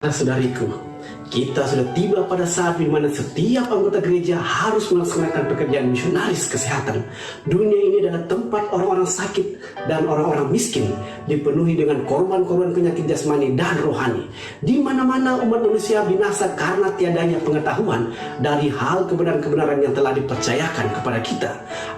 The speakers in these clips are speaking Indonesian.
Saudariku, kita sudah tiba pada saat di mana setiap anggota gereja harus melaksanakan pekerjaan misionaris kesehatan. Dunia ini adalah tempat orang-orang sakit dan orang-orang miskin dipenuhi dengan korban-korban penyakit jasmani dan rohani. Di mana-mana umat manusia binasa karena tiadanya pengetahuan dari hal kebenaran-kebenaran yang telah dipercayakan kepada kita.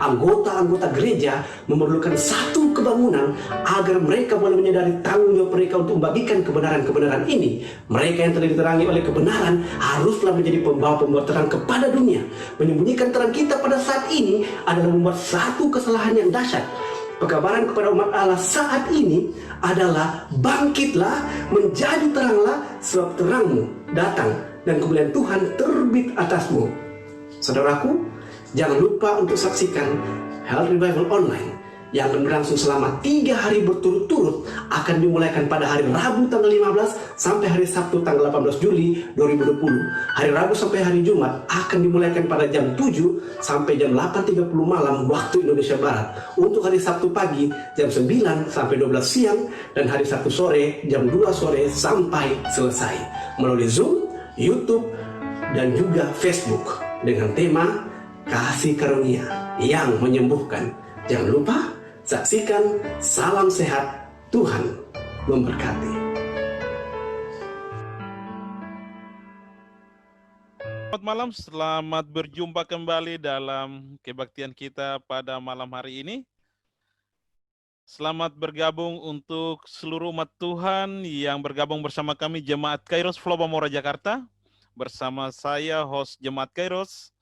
Anggota-anggota gereja memerlukan satu kebangunan agar mereka boleh menyadari tanggung jawab mereka untuk membagikan kebenaran-kebenaran ini. Mereka yang telah diterangi oleh kebenaran haruslah menjadi pembawa-pembawa terang kepada dunia. Menyembunyikan terang kita pada saat ini adalah membuat satu kesalahan yang dahsyat. Pekabaran kepada umat Allah saat ini adalah bangkitlah, menjadi teranglah, sebab terangmu datang dan kemuliaan Tuhan terbit atasmu. Saudaraku, jangan lupa untuk saksikan Health Revival Online yang akan berlangsung selama 3 hari berturut-turut, akan dimulaikan pada hari Rabu tanggal 15 sampai hari Sabtu tanggal 18 Juli 2020. Hari Rabu sampai hari Jumat akan dimulaikan pada jam 7 sampai jam 8.30 malam waktu Indonesia Barat. Untuk hari Sabtu pagi jam 9 sampai 12 siang dan hari Sabtu sore jam 2 sore sampai selesai melalui Zoom, YouTube, dan juga Facebook dengan tema Kasih Karunia yang Menyembuhkan. Jangan lupa saksikan. Salam sehat, Tuhan memberkati. Selamat malam, selamat berjumpa kembali dalam kebaktian kita pada malam hari ini. Selamat bergabung untuk seluruh umat Tuhan yang bergabung bersama kami Jemaat Kairos Flow Bamora Jakarta. Bersama saya, host Jemaat Kairos.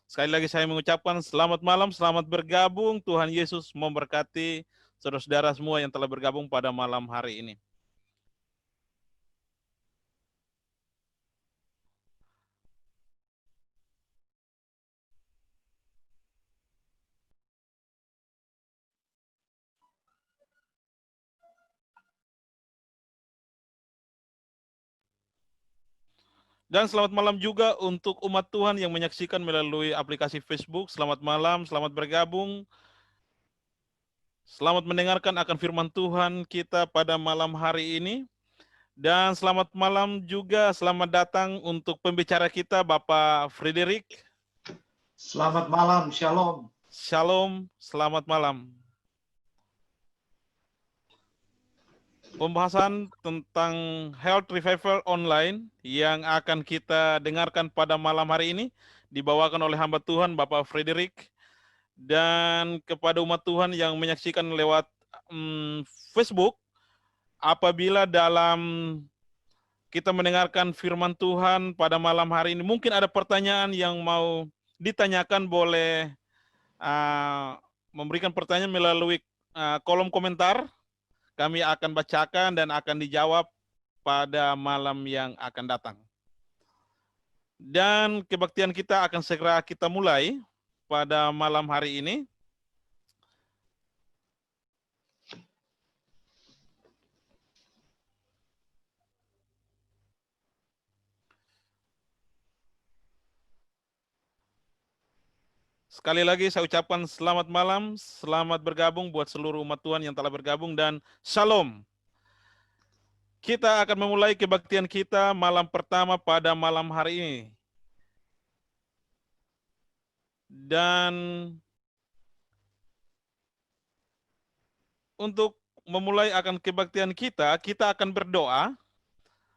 Sekali lagi saya mengucapkan selamat malam, selamat bergabung. Tuhan Yesus memberkati saudara-saudara semua yang telah bergabung pada malam hari ini. Dan selamat malam juga untuk umat Tuhan yang menyaksikan melalui aplikasi Facebook. Selamat malam, selamat bergabung. Selamat mendengarkan akan firman Tuhan kita pada malam hari ini. Dan selamat malam juga, selamat datang untuk pembicara kita Bapak Frederick. Selamat malam, shalom. Shalom, selamat malam. Pembahasan tentang Health Revival Online yang akan kita dengarkan pada malam hari ini dibawakan oleh hamba Tuhan Bapak Frederick, dan kepada umat Tuhan yang menyaksikan lewat Facebook, apabila dalam kita mendengarkan firman Tuhan pada malam hari ini mungkin ada pertanyaan yang mau ditanyakan, boleh memberikan pertanyaan melalui kolom komentar. Kami akan bacakan dan akan dijawab pada malam yang akan datang. Dan kebaktian kita akan segera kita mulai pada malam hari ini. Sekali lagi saya ucapkan selamat malam, selamat bergabung buat seluruh umat Tuhan yang telah bergabung, dan shalom. Kita akan memulai kebaktian kita malam pertama pada malam hari ini. Dan untuk memulai akan kebaktian kita, kita akan berdoa.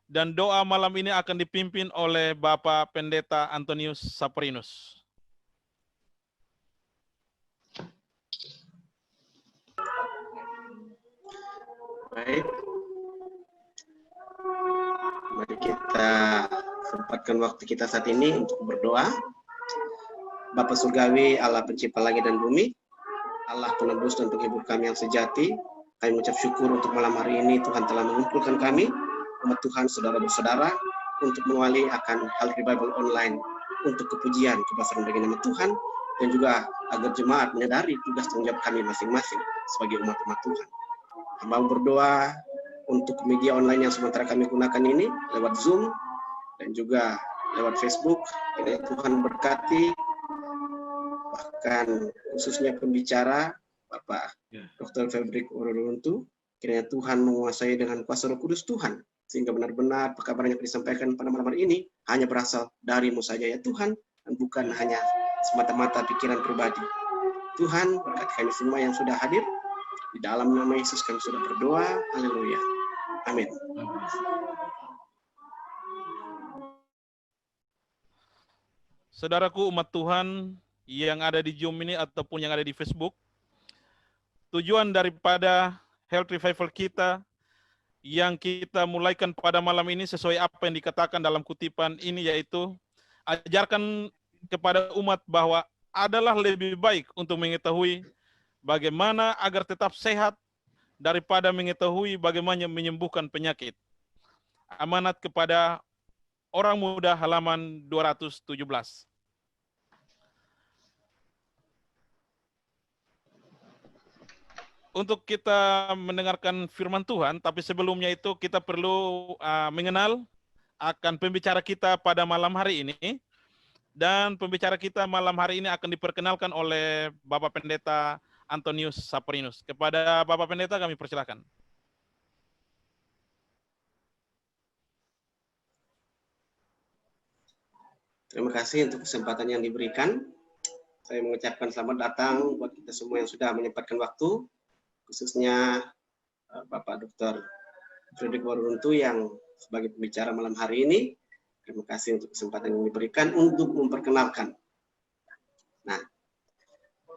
Dan doa malam ini akan dipimpin oleh Bapak Pendeta Antonius Saprinus. Baik, mari kita sempatkan waktu kita saat ini untuk berdoa. Bapa Surgawi, Allah pencipta langit dan bumi, Allah penebus dan penghibur kami yang sejati, kami mengucap syukur untuk malam hari ini Tuhan telah mengumpulkan kami, umat Tuhan, saudara bersaudara, untuk mengawali akan Health Revival Online, untuk kepujian, kebesaran bagi nama Tuhan, dan juga agar jemaat menyadari tugas tanggung jawab kami masing-masing sebagai umat-umat Tuhan. Hamba berdoa untuk media online yang sementara kami gunakan ini lewat Zoom dan juga lewat Facebook. Kiranya Tuhan berkati, bahkan khususnya pembicara Bapak Dr. Frederick Ororuntu. Kiranya Tuhan menguasai dengan kuasa Roh Kudus Tuhan, sehingga benar-benar perkabaran yang disampaikan pada malam hari ini hanya berasal dari-Mu saja ya Tuhan, dan bukan hanya semata-mata pikiran pribadi. Tuhan berkati kami semua yang sudah hadir. Di dalam nama Yesus kami sudah berdoa. Haleluya. Amin. Saudaraku umat Tuhan yang ada di Zoom ini ataupun yang ada di Facebook, tujuan daripada Health Revival kita yang kita mulaikan pada malam ini sesuai apa yang dikatakan dalam kutipan ini, yaitu ajarkan kepada umat bahwa adalah lebih baik untuk mengetahui bagaimana agar tetap sehat daripada mengetahui bagaimana menyembuhkan penyakit. Amanat kepada orang muda halaman 217. Untuk kita mendengarkan firman Tuhan, tapi sebelumnya itu kita perlu mengenal akan pembicara kita pada malam hari ini. Dan pembicara kita malam hari ini akan diperkenalkan oleh Bapak Pendeta Antonius Saprinus. Kepada Bapak Pendeta kami persilakan. Terima kasih untuk kesempatan yang diberikan. Saya mengucapkan selamat datang buat kita semua yang sudah menyempatkan waktu, khususnya Bapak Dr. Frederick Ororuntu yang sebagai pembicara malam hari ini. Terima kasih untuk kesempatan yang diberikan untuk memperkenalkan. Nah,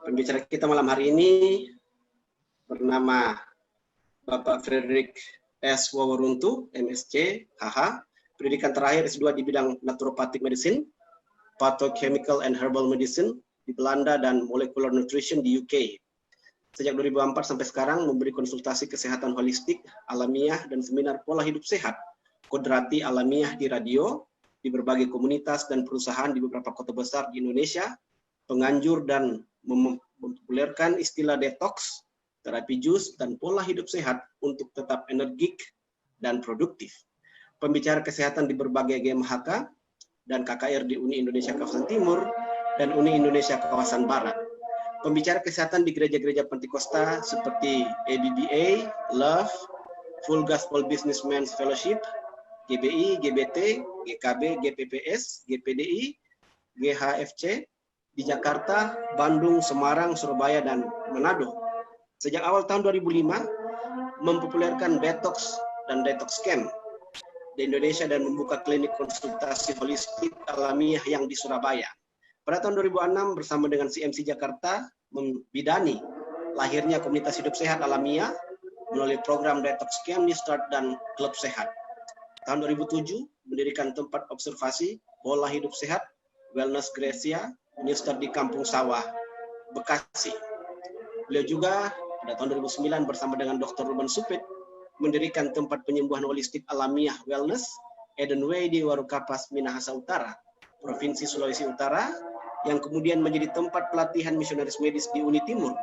pembicara kita malam hari ini bernama Bapak Frederick S. Ororuntu, MSc, HH, pendidikan terakhir S2 di bidang Naturopathic Medicine, Pathochemical and Herbal Medicine di Belanda, dan Molecular Nutrition di UK. Sejak 2004 sampai sekarang memberi konsultasi kesehatan holistik, alamiah, dan seminar pola hidup sehat, kodrati alamiah di radio, di berbagai komunitas dan perusahaan di beberapa kota besar di Indonesia, penganjur dan mempopulerkan istilah detox, terapi jus, dan pola hidup sehat untuk tetap energik dan produktif. Pembicara kesehatan di berbagai GMHK dan KKR di Uni Indonesia Kawasan Timur dan Uni Indonesia Kawasan Barat. Pembicara kesehatan di gereja-gereja Pentakosta seperti ABBA, Love, Full Gospel Businessmen's Fellowship, GBI, GBT, GKB, GPPS, GPDI, GHFC di Jakarta, Bandung, Semarang, Surabaya, dan Manado. Sejak awal tahun 2005, mempopulerkan detox dan detox camp di Indonesia dan membuka klinik konsultasi holistik alamiah yang di Surabaya. Pada tahun 2006 bersama dengan CMC Jakarta membidani lahirnya komunitas hidup sehat alamiah melalui program detox camp, New Start, dan klub sehat. Tahun 2007 mendirikan tempat observasi pola hidup sehat Wellness Gracia, New Start di Kampung Sawah, Bekasi. Beliau juga pada tahun 2009 bersama dengan Dr. Ruben Supit mendirikan tempat penyembuhan holistik alamiah Wellness Eden Way di Warukapas, Minahasa Utara, Provinsi Sulawesi Utara, yang kemudian menjadi tempat pelatihan misionaris medis di Uni Timur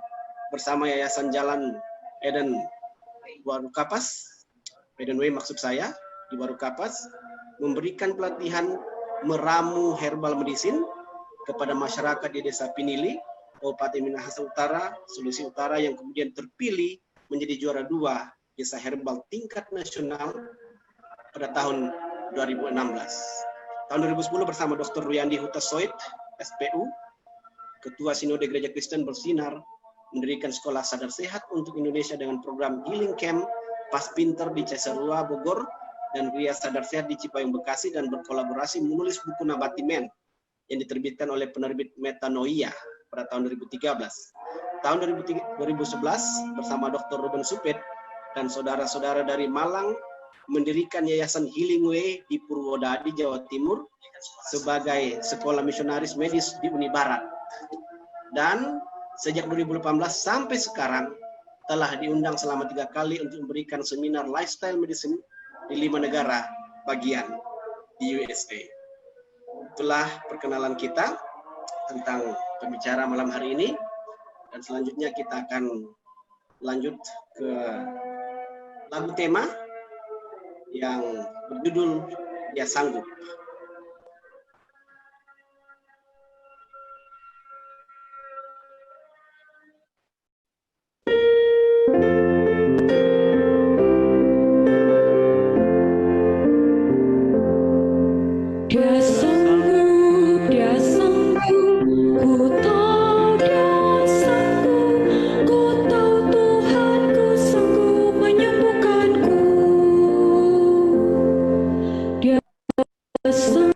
bersama Yayasan Jalan Eden Warukapas, Eden Way maksud saya, di Warukapas, memberikan pelatihan meramu herbal medicine kepada masyarakat di Desa Pinili, Kabupaten Minahasa Utara, Sulawesi Utara, yang kemudian terpilih menjadi juara 2 desa herbal tingkat nasional pada tahun 2016. Tahun 2010 bersama Dr. Ruyandi Hutasoid, SPU, Ketua Sinode Gereja Kristen Bersinar, mendirikan sekolah sadar sehat untuk Indonesia dengan program Healing Camp Pas Pinter di Cisarua, Bogor, dan Gria Sadar Sehat di Cipayung, Bekasi, dan berkolaborasi menulis buku Nabati Men yang diterbitkan oleh penerbit Metanoia pada tahun 2013. Tahun 2011 bersama Dr. Ruben Supit dan saudara-saudara dari Malang mendirikan Yayasan Healing Way di Purwodadi, Jawa Timur sebagai sekolah misionaris medis di Uni Barat. Dan sejak 2018 sampai sekarang telah diundang selama 3 kali untuk memberikan seminar lifestyle medicine di 5 negara bagian di USA. Itulah perkenalan kita tentang pembicara malam hari ini. Dan selanjutnya kita akan lanjut ke lagu tema yang berjudul Dia Sanggup. Dia sanggup, dia sanggup, ku tahu dia sanggup, ku tahu Tuhanku sanggup menyembuhkanku. Dia sanggup,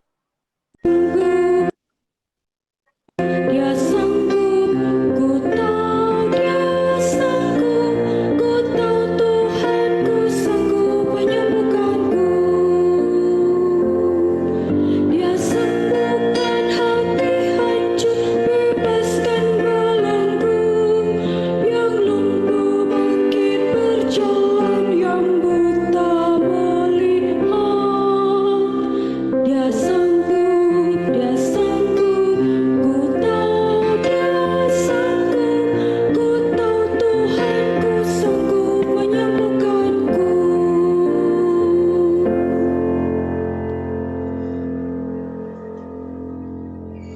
dia sanggup, ku tahu dia sanggup, ku tahu Tuhanku sanggup menyembuhkanku. Dia sembuhkan hati hancur, bebaskan belenggu, yang lumpuh bangkit berjalan, yang buta melihat. Dia sanggup, ku tahu dia sanggup, ku tahu Tuhanku sanggup menyembuhkanku.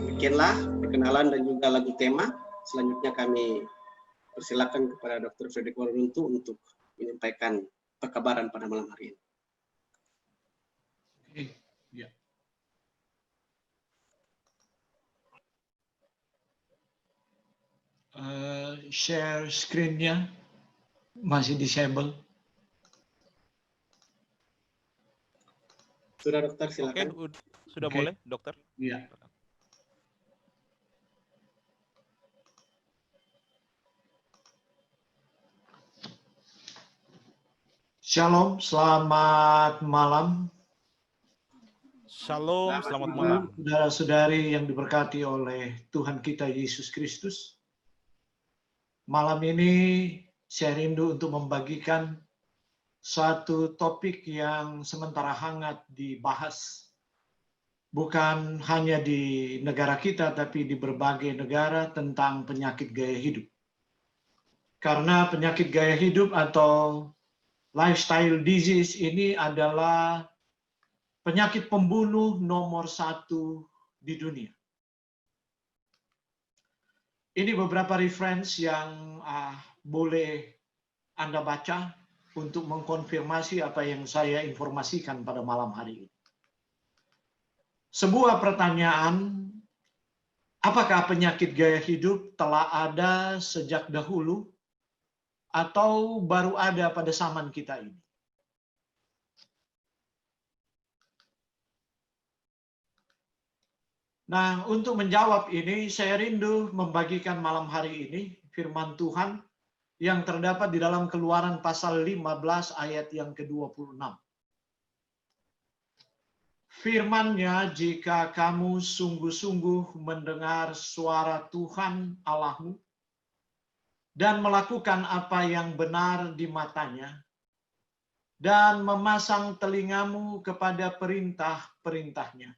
Demikianlah perkenalan dan juga lagu tema. Selanjutnya kami persilakan kepada Dr. Frederick Waruntu untuk menyampaikan perkabaran pada malam hari ini. Oke, ya. Share screen-nya masih disable. Sudah dokter, Oke, silakan. sudah Oke. boleh, dokter? Ya. Shalom, selamat malam. Shalom, selamat malam. Saudara-saudari yang diberkati oleh Tuhan kita Yesus Kristus. Malam ini saya rindu untuk membagikan satu topik yang sementara hangat dibahas. Bukan hanya di negara kita, tapi di berbagai negara tentang penyakit gaya hidup. Karena penyakit gaya hidup atau lifestyle disease ini adalah penyakit pembunuh nomor 1 di dunia. Ini beberapa reference yang boleh Anda baca untuk mengkonfirmasi apa yang saya informasikan pada malam hari ini. Sebuah pertanyaan, apakah penyakit gaya hidup telah ada sejak dahulu atau baru ada pada zaman kita ini? Nah, untuk menjawab ini, saya rindu membagikan malam hari ini firman Tuhan yang terdapat di dalam Keluaran pasal 15 ayat yang ke-26. Firman-Nya, jika kamu sungguh-sungguh mendengar suara Tuhan Allahmu dan melakukan apa yang benar di matanya dan memasang telingamu kepada perintah-perintahnya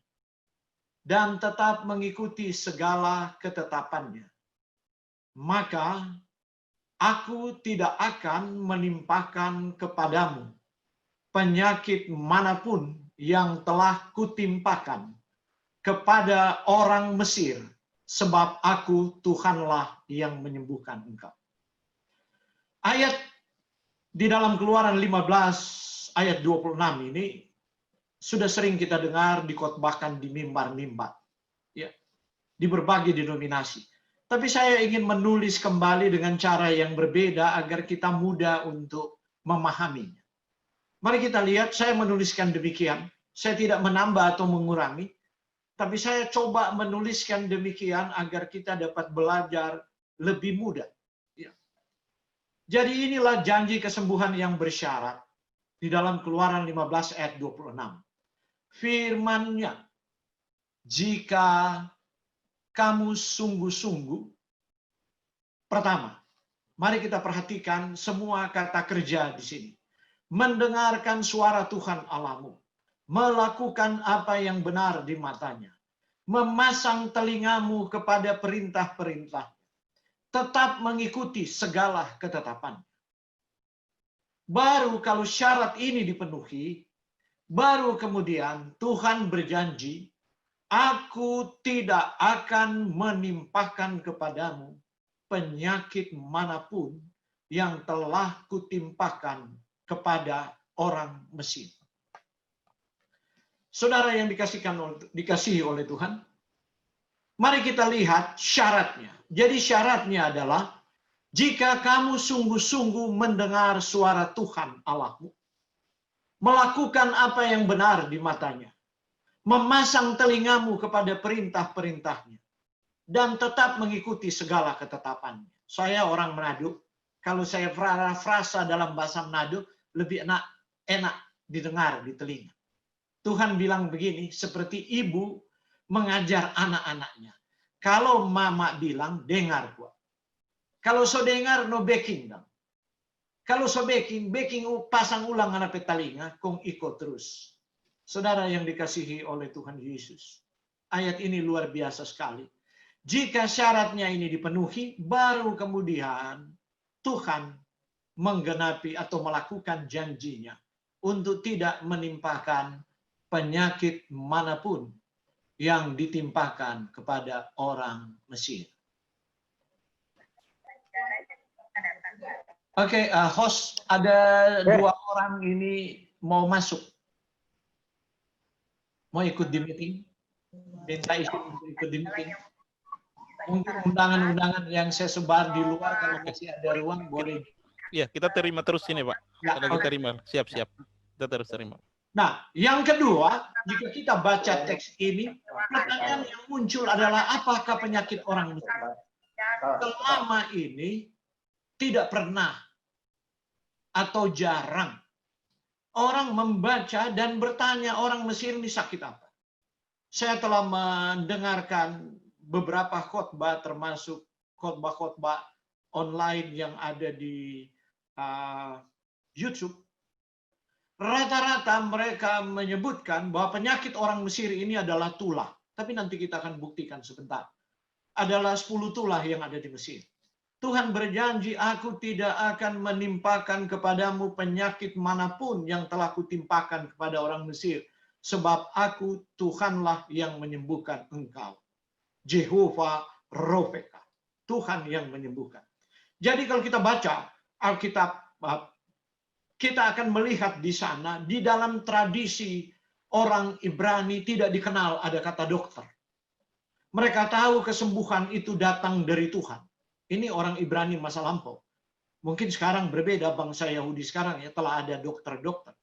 dan tetap mengikuti segala ketetapannya, maka aku tidak akan menimpakan kepadamu penyakit manapun yang telah kutimpakan kepada orang Mesir, sebab aku Tuhanlah yang menyembuhkan engkau. Ayat di dalam Keluaran 15 ayat 26 ini sudah sering kita dengar dikotbahkan di mimbar-mimbar, ya, di berbagai denominasi. Tapi saya ingin menulis kembali dengan cara yang berbeda agar kita mudah untuk memahaminya. Mari kita lihat, saya menuliskan demikian. Saya tidak menambah atau mengurangi, tapi saya coba menuliskan demikian agar kita dapat belajar lebih mudah. Ya. Jadi inilah janji kesembuhan yang bersyarat di dalam Keluaran 15 ayat 26. Firman-Nya, jika kamu sungguh-sungguh, pertama, mari kita perhatikan semua kata kerja di sini. Mendengarkan suara Tuhan Allahmu, melakukan apa yang benar di matanya, memasang telingamu kepada perintah-perintah, tetap mengikuti segala ketetapan. Baru kalau syarat ini dipenuhi, Baru kemudian Tuhan berjanji, aku tidak akan menimpakan kepadamu penyakit manapun yang telah kutimpakan kepada orang Mesir. Saudara yang dikasihi oleh Tuhan, mari kita lihat syaratnya. Jadi syaratnya adalah jika kamu sungguh-sungguh mendengar suara Tuhan Allahmu, melakukan apa yang benar di matanya, memasang telingamu kepada perintah-perintahnya, dan tetap mengikuti segala ketetapannya. Saya orang Manado, kalau saya frasa dalam bahasa Manado, lebih enak didengar di telinga. Tuhan bilang begini, seperti ibu mengajar anak-anaknya. Kalau mama bilang, dengar gua. Kalau so dengar, no backing dong. Kalau so backing pasang ulang anak telinga, kong ikut terus. Saudara yang dikasihi oleh Tuhan Yesus. Ayat ini luar biasa sekali. Jika syaratnya ini dipenuhi, baru kemudian Tuhan menggenapi atau melakukan janjinya untuk tidak menimpakan penyakit manapun yang ditimpakan kepada orang Mesir. Oke, host, ada dua orang ini mau masuk. Mau ikut di meeting? Minta izin untuk ikut di meeting. Mungkin undangan-undangan yang saya sebar di luar, kalau masih ada ruang, boleh. Iya, kita terima terus ini, Pak. Ya, Kita lagi terima. Siap-siap. Kita terus terima. Nah, yang kedua, jika kita baca teks ini, pertanyaan yang muncul adalah apakah penyakit orang Mesir? Selama ini tidak pernah atau jarang orang membaca dan bertanya orang Mesir ini sakit apa. Saya telah mendengarkan beberapa khotbah, termasuk khotbah-khotbah online yang ada di YouTube. Rata-rata mereka menyebutkan bahwa penyakit orang Mesir ini adalah tulah. Tapi nanti kita akan buktikan sebentar. Adalah 10 tulah yang ada di Mesir. Tuhan berjanji, aku tidak akan menimpakan kepadamu penyakit manapun yang telah kutimpakan kepada orang Mesir. Sebab aku Tuhanlah yang menyembuhkan engkau. Jehovah Rofeka. Tuhan yang menyembuhkan. Jadi kalau kita baca Alkitab, kita akan melihat di sana, di dalam tradisi orang Ibrani tidak dikenal ada kata dokter. Mereka tahu kesembuhan itu datang dari Tuhan. Ini orang Ibrani masa lampau. Mungkin sekarang berbeda, bangsa Yahudi sekarang ya telah ada dokter-dokter.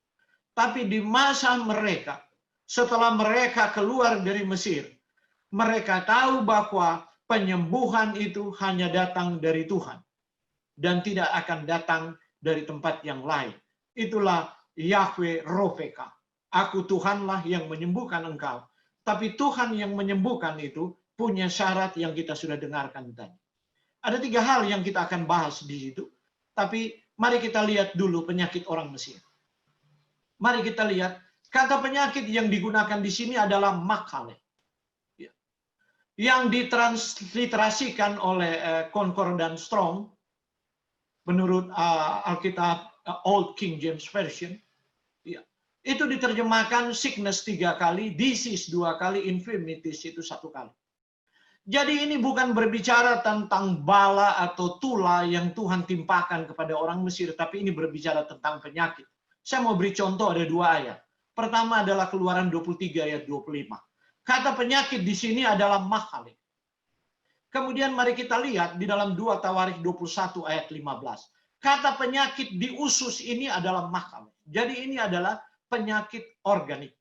Tapi di masa mereka, setelah mereka keluar dari Mesir, mereka tahu bahwa penyembuhan itu hanya datang dari Tuhan. Dan tidak akan datang dari tempat yang lain. Itulah Yahweh Rofeka. Aku Tuhanlah yang menyembuhkan engkau. Tapi Tuhan yang menyembuhkan itu punya syarat yang kita sudah dengarkan tadi. Ada 3 hal yang kita akan bahas di situ. Tapi mari kita lihat dulu penyakit orang Mesir. Mari kita lihat. Kata penyakit yang digunakan di sini adalah makale. Yang ditransliterasikan oleh Concordance Strong. Menurut Alkitab Old King James Version. Itu diterjemahkan sickness 3 kali, disease 2 kali, infirmities itu 1 kali. Jadi ini bukan berbicara tentang bala atau tula yang Tuhan timpakan kepada orang Mesir, tapi ini berbicara tentang penyakit. Saya mau beri contoh, ada 2 ayat. Pertama adalah Keluaran 23 ayat 25. Kata penyakit di sini adalah makale. Kemudian mari kita lihat di dalam 2 Tawarikh 21 ayat 15. Kata penyakit di usus ini adalah makale. Jadi ini adalah penyakit organik.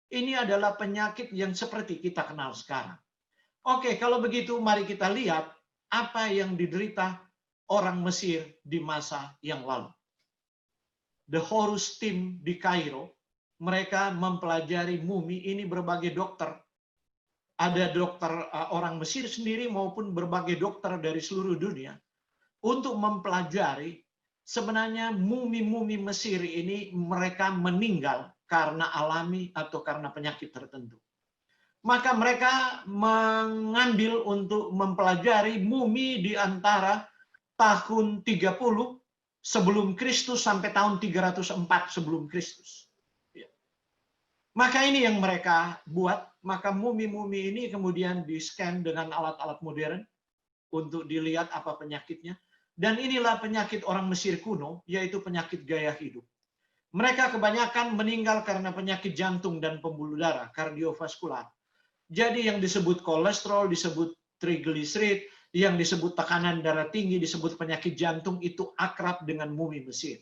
Ini adalah penyakit yang seperti kita kenal sekarang. Oke, kalau begitu mari kita lihat apa yang diderita orang Mesir di masa yang lalu. The Horus Team di Kairo, mereka mempelajari mumi, ini berbagai dokter. Ada dokter orang Mesir sendiri maupun berbagai dokter dari seluruh dunia untuk mempelajari sebenarnya mumi-mumi Mesir ini mereka meninggal karena alami atau karena penyakit tertentu. Maka mereka mengambil untuk mempelajari mumi di antara tahun 30 sebelum Kristus sampai tahun 304 sebelum Kristus. Maka ini yang mereka buat, maka mumi-mumi ini kemudian di-scan dengan alat-alat modern untuk dilihat apa penyakitnya. Dan inilah penyakit orang Mesir kuno, yaitu penyakit gaya hidup. Mereka kebanyakan meninggal karena penyakit jantung dan pembuluh darah, kardiovaskular. Jadi yang disebut kolesterol, disebut trigliserid, yang disebut tekanan darah tinggi, disebut penyakit jantung, itu akrab dengan mumi Mesir.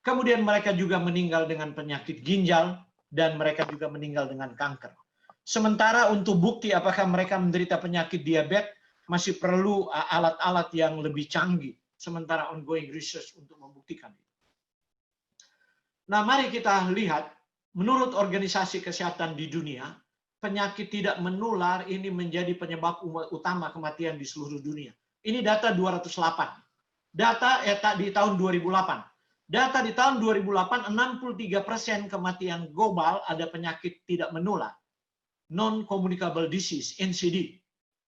Kemudian mereka juga meninggal dengan penyakit ginjal, dan mereka juga meninggal dengan kanker. Sementara untuk bukti apakah mereka menderita penyakit diabetes, masih perlu alat-alat yang lebih canggih. Sementara ongoing research untuk membuktikan itu. Nah, mari kita lihat, menurut Organisasi Kesehatan di Dunia, penyakit tidak menular ini menjadi penyebab utama kematian di seluruh dunia. Ini data 208. Data di tahun 2008. Data di tahun 2008, 63% kematian global ada penyakit tidak menular, non-communicable disease, NCD,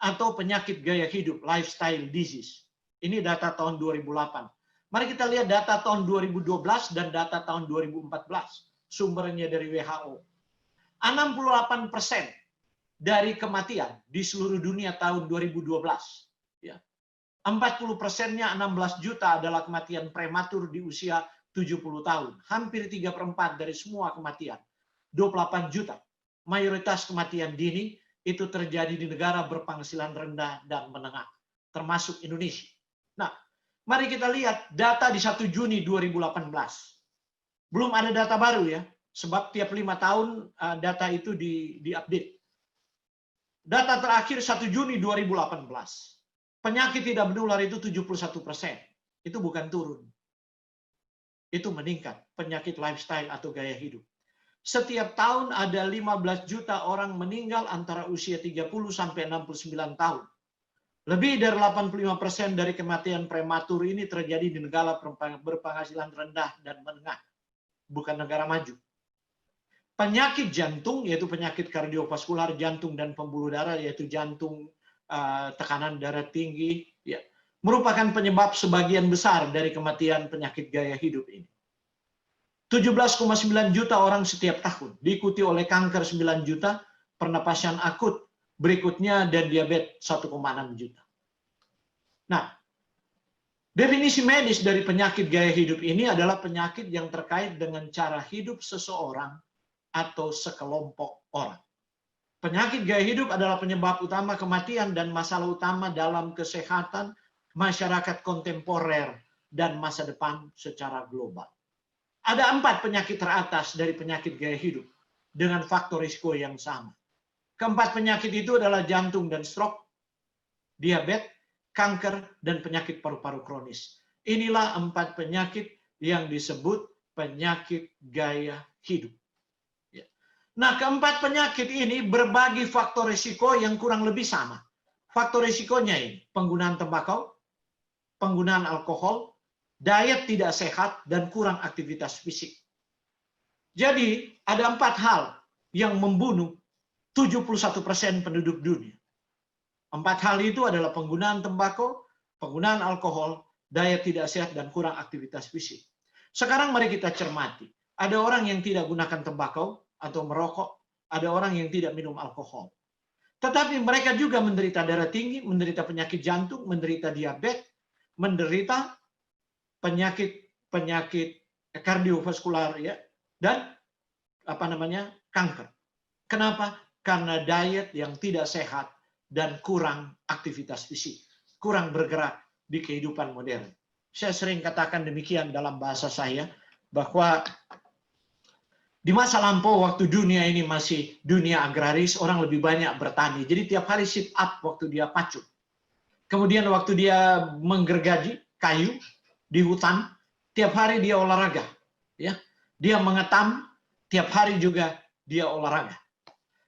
atau penyakit gaya hidup, lifestyle disease. Ini data tahun 2008. Mari kita lihat data tahun 2012 dan data tahun 2014. Sumbernya dari WHO. 68% dari kematian di seluruh dunia tahun 2012. 40%-nya 16 juta adalah kematian prematur di usia 70 tahun. Hampir 3/4 dari semua kematian. 28 juta. Mayoritas kematian dini itu terjadi di negara berpenghasilan rendah dan menengah, termasuk Indonesia. Nah, mari kita lihat data di 1 Juni 2018. Belum ada data baru ya, sebab tiap 5 tahun data itu diupdate. Data terakhir 1 Juni 2018. Penyakit tidak menular itu 71%. Itu bukan turun. Itu meningkat, penyakit lifestyle atau gaya hidup. Setiap tahun ada 15 juta orang meninggal antara usia 30 sampai 69 tahun. Lebih dari 85% dari kematian prematur ini terjadi di negara berpenghasilan rendah dan menengah, bukan negara maju. Penyakit jantung, yaitu penyakit kardiovaskular, jantung dan pembuluh darah, yaitu jantung, tekanan darah tinggi, ya, merupakan penyebab sebagian besar dari kematian penyakit gaya hidup ini. 17,9 juta orang setiap tahun, diikuti oleh kanker 9 juta, pernapasan akut berikutnya, dan diabetes 1,6 juta. Nah, definisi medis dari penyakit gaya hidup ini adalah penyakit yang terkait dengan cara hidup seseorang atau sekelompok orang. Penyakit gaya hidup adalah penyebab utama kematian dan masalah utama dalam kesehatan masyarakat kontemporer dan masa depan secara global. Ada 4 penyakit teratas dari penyakit gaya hidup dengan faktor risiko yang sama. Keempat penyakit itu adalah jantung dan stroke, diabetes, kanker, dan penyakit paru-paru kronis. Inilah 4 penyakit yang disebut penyakit gaya hidup. Nah, keempat penyakit ini berbagi faktor risiko yang kurang lebih sama. Faktor risikonya ini, penggunaan tembakau, penggunaan alkohol, diet tidak sehat, dan kurang aktivitas fisik. Jadi, ada 4 hal yang membunuh 71% penduduk dunia. 4 hal itu adalah penggunaan tembakau, penggunaan alkohol, diet tidak sehat, dan kurang aktivitas fisik. Sekarang mari kita cermati. Ada orang yang tidak gunakan tembakau atau merokok, ada orang yang tidak minum alkohol. Tetapi mereka juga menderita darah tinggi, menderita penyakit jantung, menderita diabetes, menderita penyakit kardiovaskular, ya, dan kanker. Kenapa? Karena diet yang tidak sehat dan kurang aktivitas fisik, kurang bergerak di kehidupan modern. Saya sering katakan demikian dalam bahasa saya, bahwa di masa lampau waktu dunia ini masih dunia agraris, orang lebih banyak bertani. Jadi tiap hari sit up waktu dia pacu. Kemudian waktu dia menggergaji kayu di hutan, tiap hari dia olahraga. Ya, dia mengetam, tiap hari juga dia olahraga.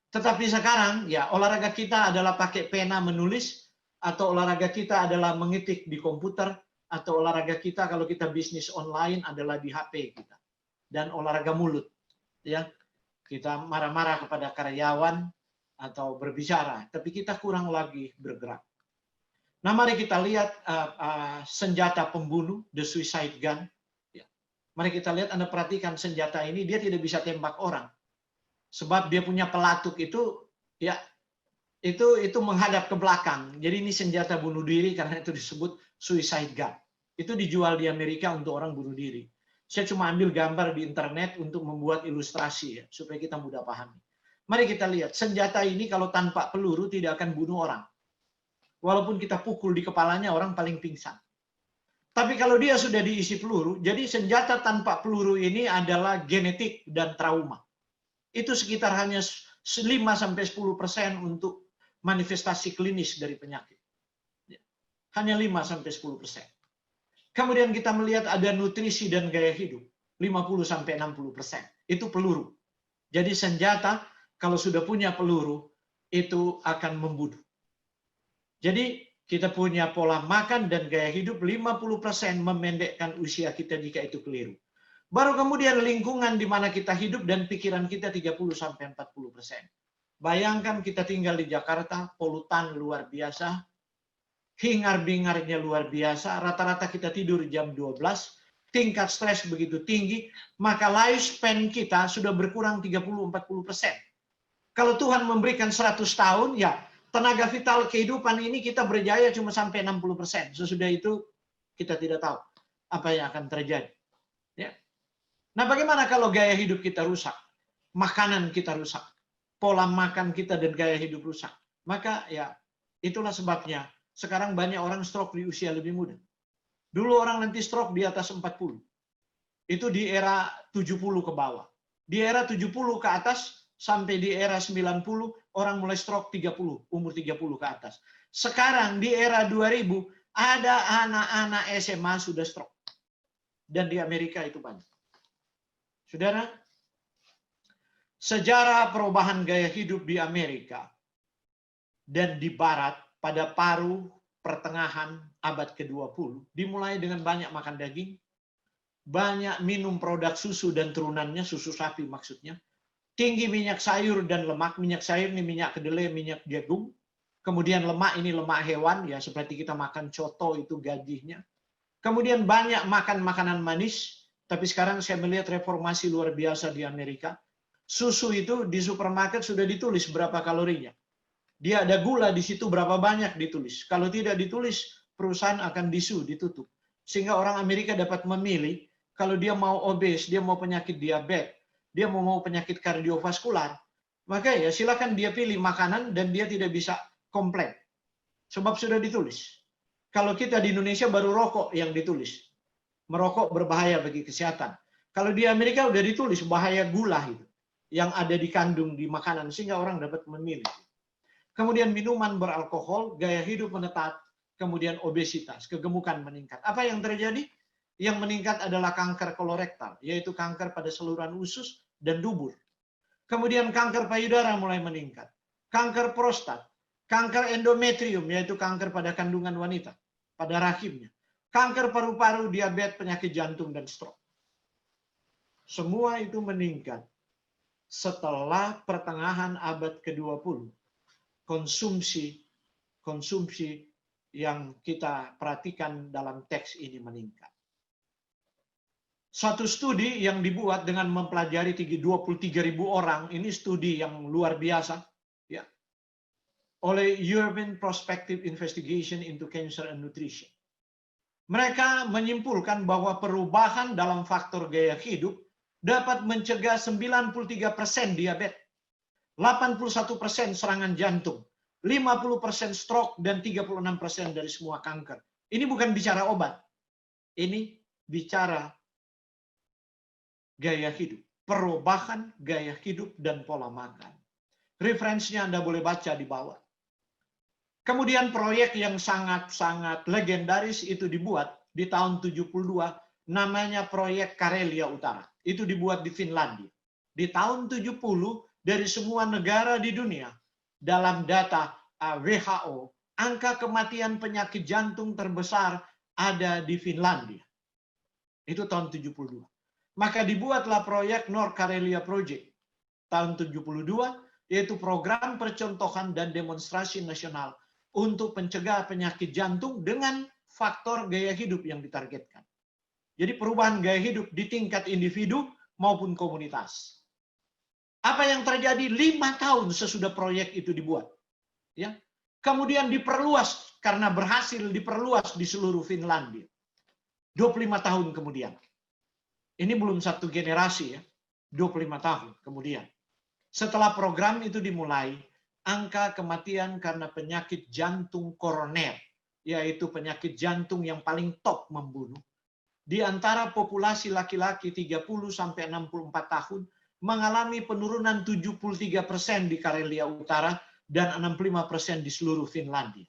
Tetapi sekarang, ya, olahraga kita adalah pakai pena menulis, atau olahraga kita adalah mengetik di komputer, atau olahraga kita kalau kita bisnis online adalah di HP kita. Dan olahraga mulut. Ya, kita marah-marah kepada karyawan atau berbicara, tapi kita kurang lagi bergerak. Nah, mari kita lihat senjata pembunuh, the suicide gun. Ya. Mari kita lihat, Anda perhatikan senjata ini, dia tidak bisa tembak orang. Sebab dia punya pelatuk itu ya itu menghadap ke belakang. Jadi ini senjata bunuh diri karena itu disebut suicide gun. Itu dijual di Amerika untuk orang bunuh diri. Saya cuma ambil gambar di internet untuk membuat ilustrasi ya, supaya kita mudah pahami. Mari kita lihat, senjata ini kalau tanpa peluru tidak akan bunuh orang. Walaupun kita pukul di kepalanya, orang paling pingsan. Tapi kalau dia sudah diisi peluru, jadi senjata tanpa peluru ini adalah genetik dan trauma. Itu sekitar hanya 5-10% untuk manifestasi klinis dari penyakit. Hanya 5-10%. Kemudian kita melihat ada nutrisi dan gaya hidup, 50-60%. Itu peluru. Jadi senjata kalau sudah punya peluru, itu akan membunuh. Jadi kita punya pola makan dan gaya hidup 50% memendekkan usia kita jika itu keliru. Baru kemudian lingkungan di mana kita hidup dan pikiran kita 30-40%. Bayangkan kita tinggal di Jakarta, polutan luar biasa, hingar-bingarnya luar biasa, rata-rata kita tidur jam 12, tingkat stres begitu tinggi, maka lifespan kita sudah berkurang 30-40%. Kalau Tuhan memberikan 100 tahun, ya tenaga vital kehidupan ini kita berjaya cuma sampai 60%. Sesudah itu kita tidak tahu apa yang akan terjadi. Ya. Nah, bagaimana kalau gaya hidup kita rusak? Makanan kita rusak. Pola makan kita dan gaya hidup rusak. Maka ya itulah sebabnya sekarang banyak orang stroke di usia lebih muda. Dulu orang nanti stroke di atas 40. Itu di era 70 ke bawah. Di era 70 ke atas sampai di era 90 orang mulai stroke 30, umur 30 ke atas. Sekarang di era 2000 ada anak-anak SMA sudah stroke. Dan di Amerika itu banyak. Saudara, sejarah perubahan gaya hidup di Amerika dan di Barat pada paruh pertengahan abad ke-20 dimulai dengan banyak makan daging, banyak minum produk susu dan turunannya, susu sapi maksudnya, tinggi minyak sayur dan lemak. Minyak sayur ini minyak kedelai, minyak jagung, kemudian lemak ini lemak hewan, ya seperti kita makan coto itu gajinya. Kemudian banyak makan makanan manis, tapi sekarang saya melihat reformasi luar biasa di Amerika. Susu itu di supermarket sudah ditulis berapa kalorinya. Dia ada gula di situ berapa banyak ditulis. Kalau tidak ditulis, perusahaan akan ditutup. Sehingga orang Amerika dapat memilih kalau dia mau obes, dia mau penyakit diabetes, dia mau penyakit kardiovaskular, maka ya silakan dia pilih makanan dan dia tidak bisa komplain. Sebab sudah ditulis. Kalau kita di Indonesia baru rokok yang ditulis. Merokok berbahaya bagi kesehatan. Kalau di Amerika udah ditulis bahaya gula itu yang ada dikandung di makanan sehingga orang dapat memilih. Kemudian minuman beralkohol, gaya hidup menetap, kemudian obesitas, kegemukan meningkat. Apa yang terjadi? Yang meningkat adalah kanker kolorektal, yaitu kanker pada saluran usus dan dubur. Kemudian kanker payudara mulai meningkat. Kanker prostat, kanker endometrium, yaitu kanker pada kandungan wanita, pada rahimnya. Kanker paru-paru, diabetes, penyakit jantung, dan stroke. Semua itu meningkat setelah pertengahan abad ke-20. Konsumsi yang kita perhatikan dalam teks ini meningkat. Satu studi yang dibuat dengan mempelajari 23.000 orang, ini studi yang luar biasa, ya, oleh European Prospective Investigation into Cancer and Nutrition. Mereka menyimpulkan bahwa perubahan dalam faktor gaya hidup dapat mencegah 93% diabetes, 81% serangan jantung, 50% stroke, dan 36% dari semua kanker. Ini bukan bicara obat. Ini bicara gaya hidup. Perubahan gaya hidup dan pola makan. Referensinya Anda boleh baca di bawah. Kemudian proyek yang sangat-sangat legendaris itu dibuat di tahun 72, namanya proyek Karelia Utara. Itu dibuat di Finlandia. Di tahun 70, dari semua negara di dunia, dalam data WHO, angka kematian penyakit jantung terbesar ada di Finlandia. Itu tahun 72. Maka dibuatlah proyek North Karelia Project tahun 72, yaitu program percontohan dan demonstrasi nasional untuk mencegah penyakit jantung dengan faktor gaya hidup yang ditargetkan. Jadi perubahan gaya hidup di tingkat individu maupun komunitas. Apa yang terjadi 5 tahun sesudah proyek itu dibuat. Ya. Kemudian diperluas karena berhasil diperluas di seluruh Finlandia. 25 tahun kemudian. Ini belum satu generasi ya. 25 tahun kemudian. Setelah program itu dimulai, angka kematian karena penyakit jantung koroner, yaitu penyakit jantung yang paling top membunuh, di antara populasi laki-laki 30-64 tahun mengalami penurunan 73% di Karelia Utara dan 65% di seluruh Finlandia.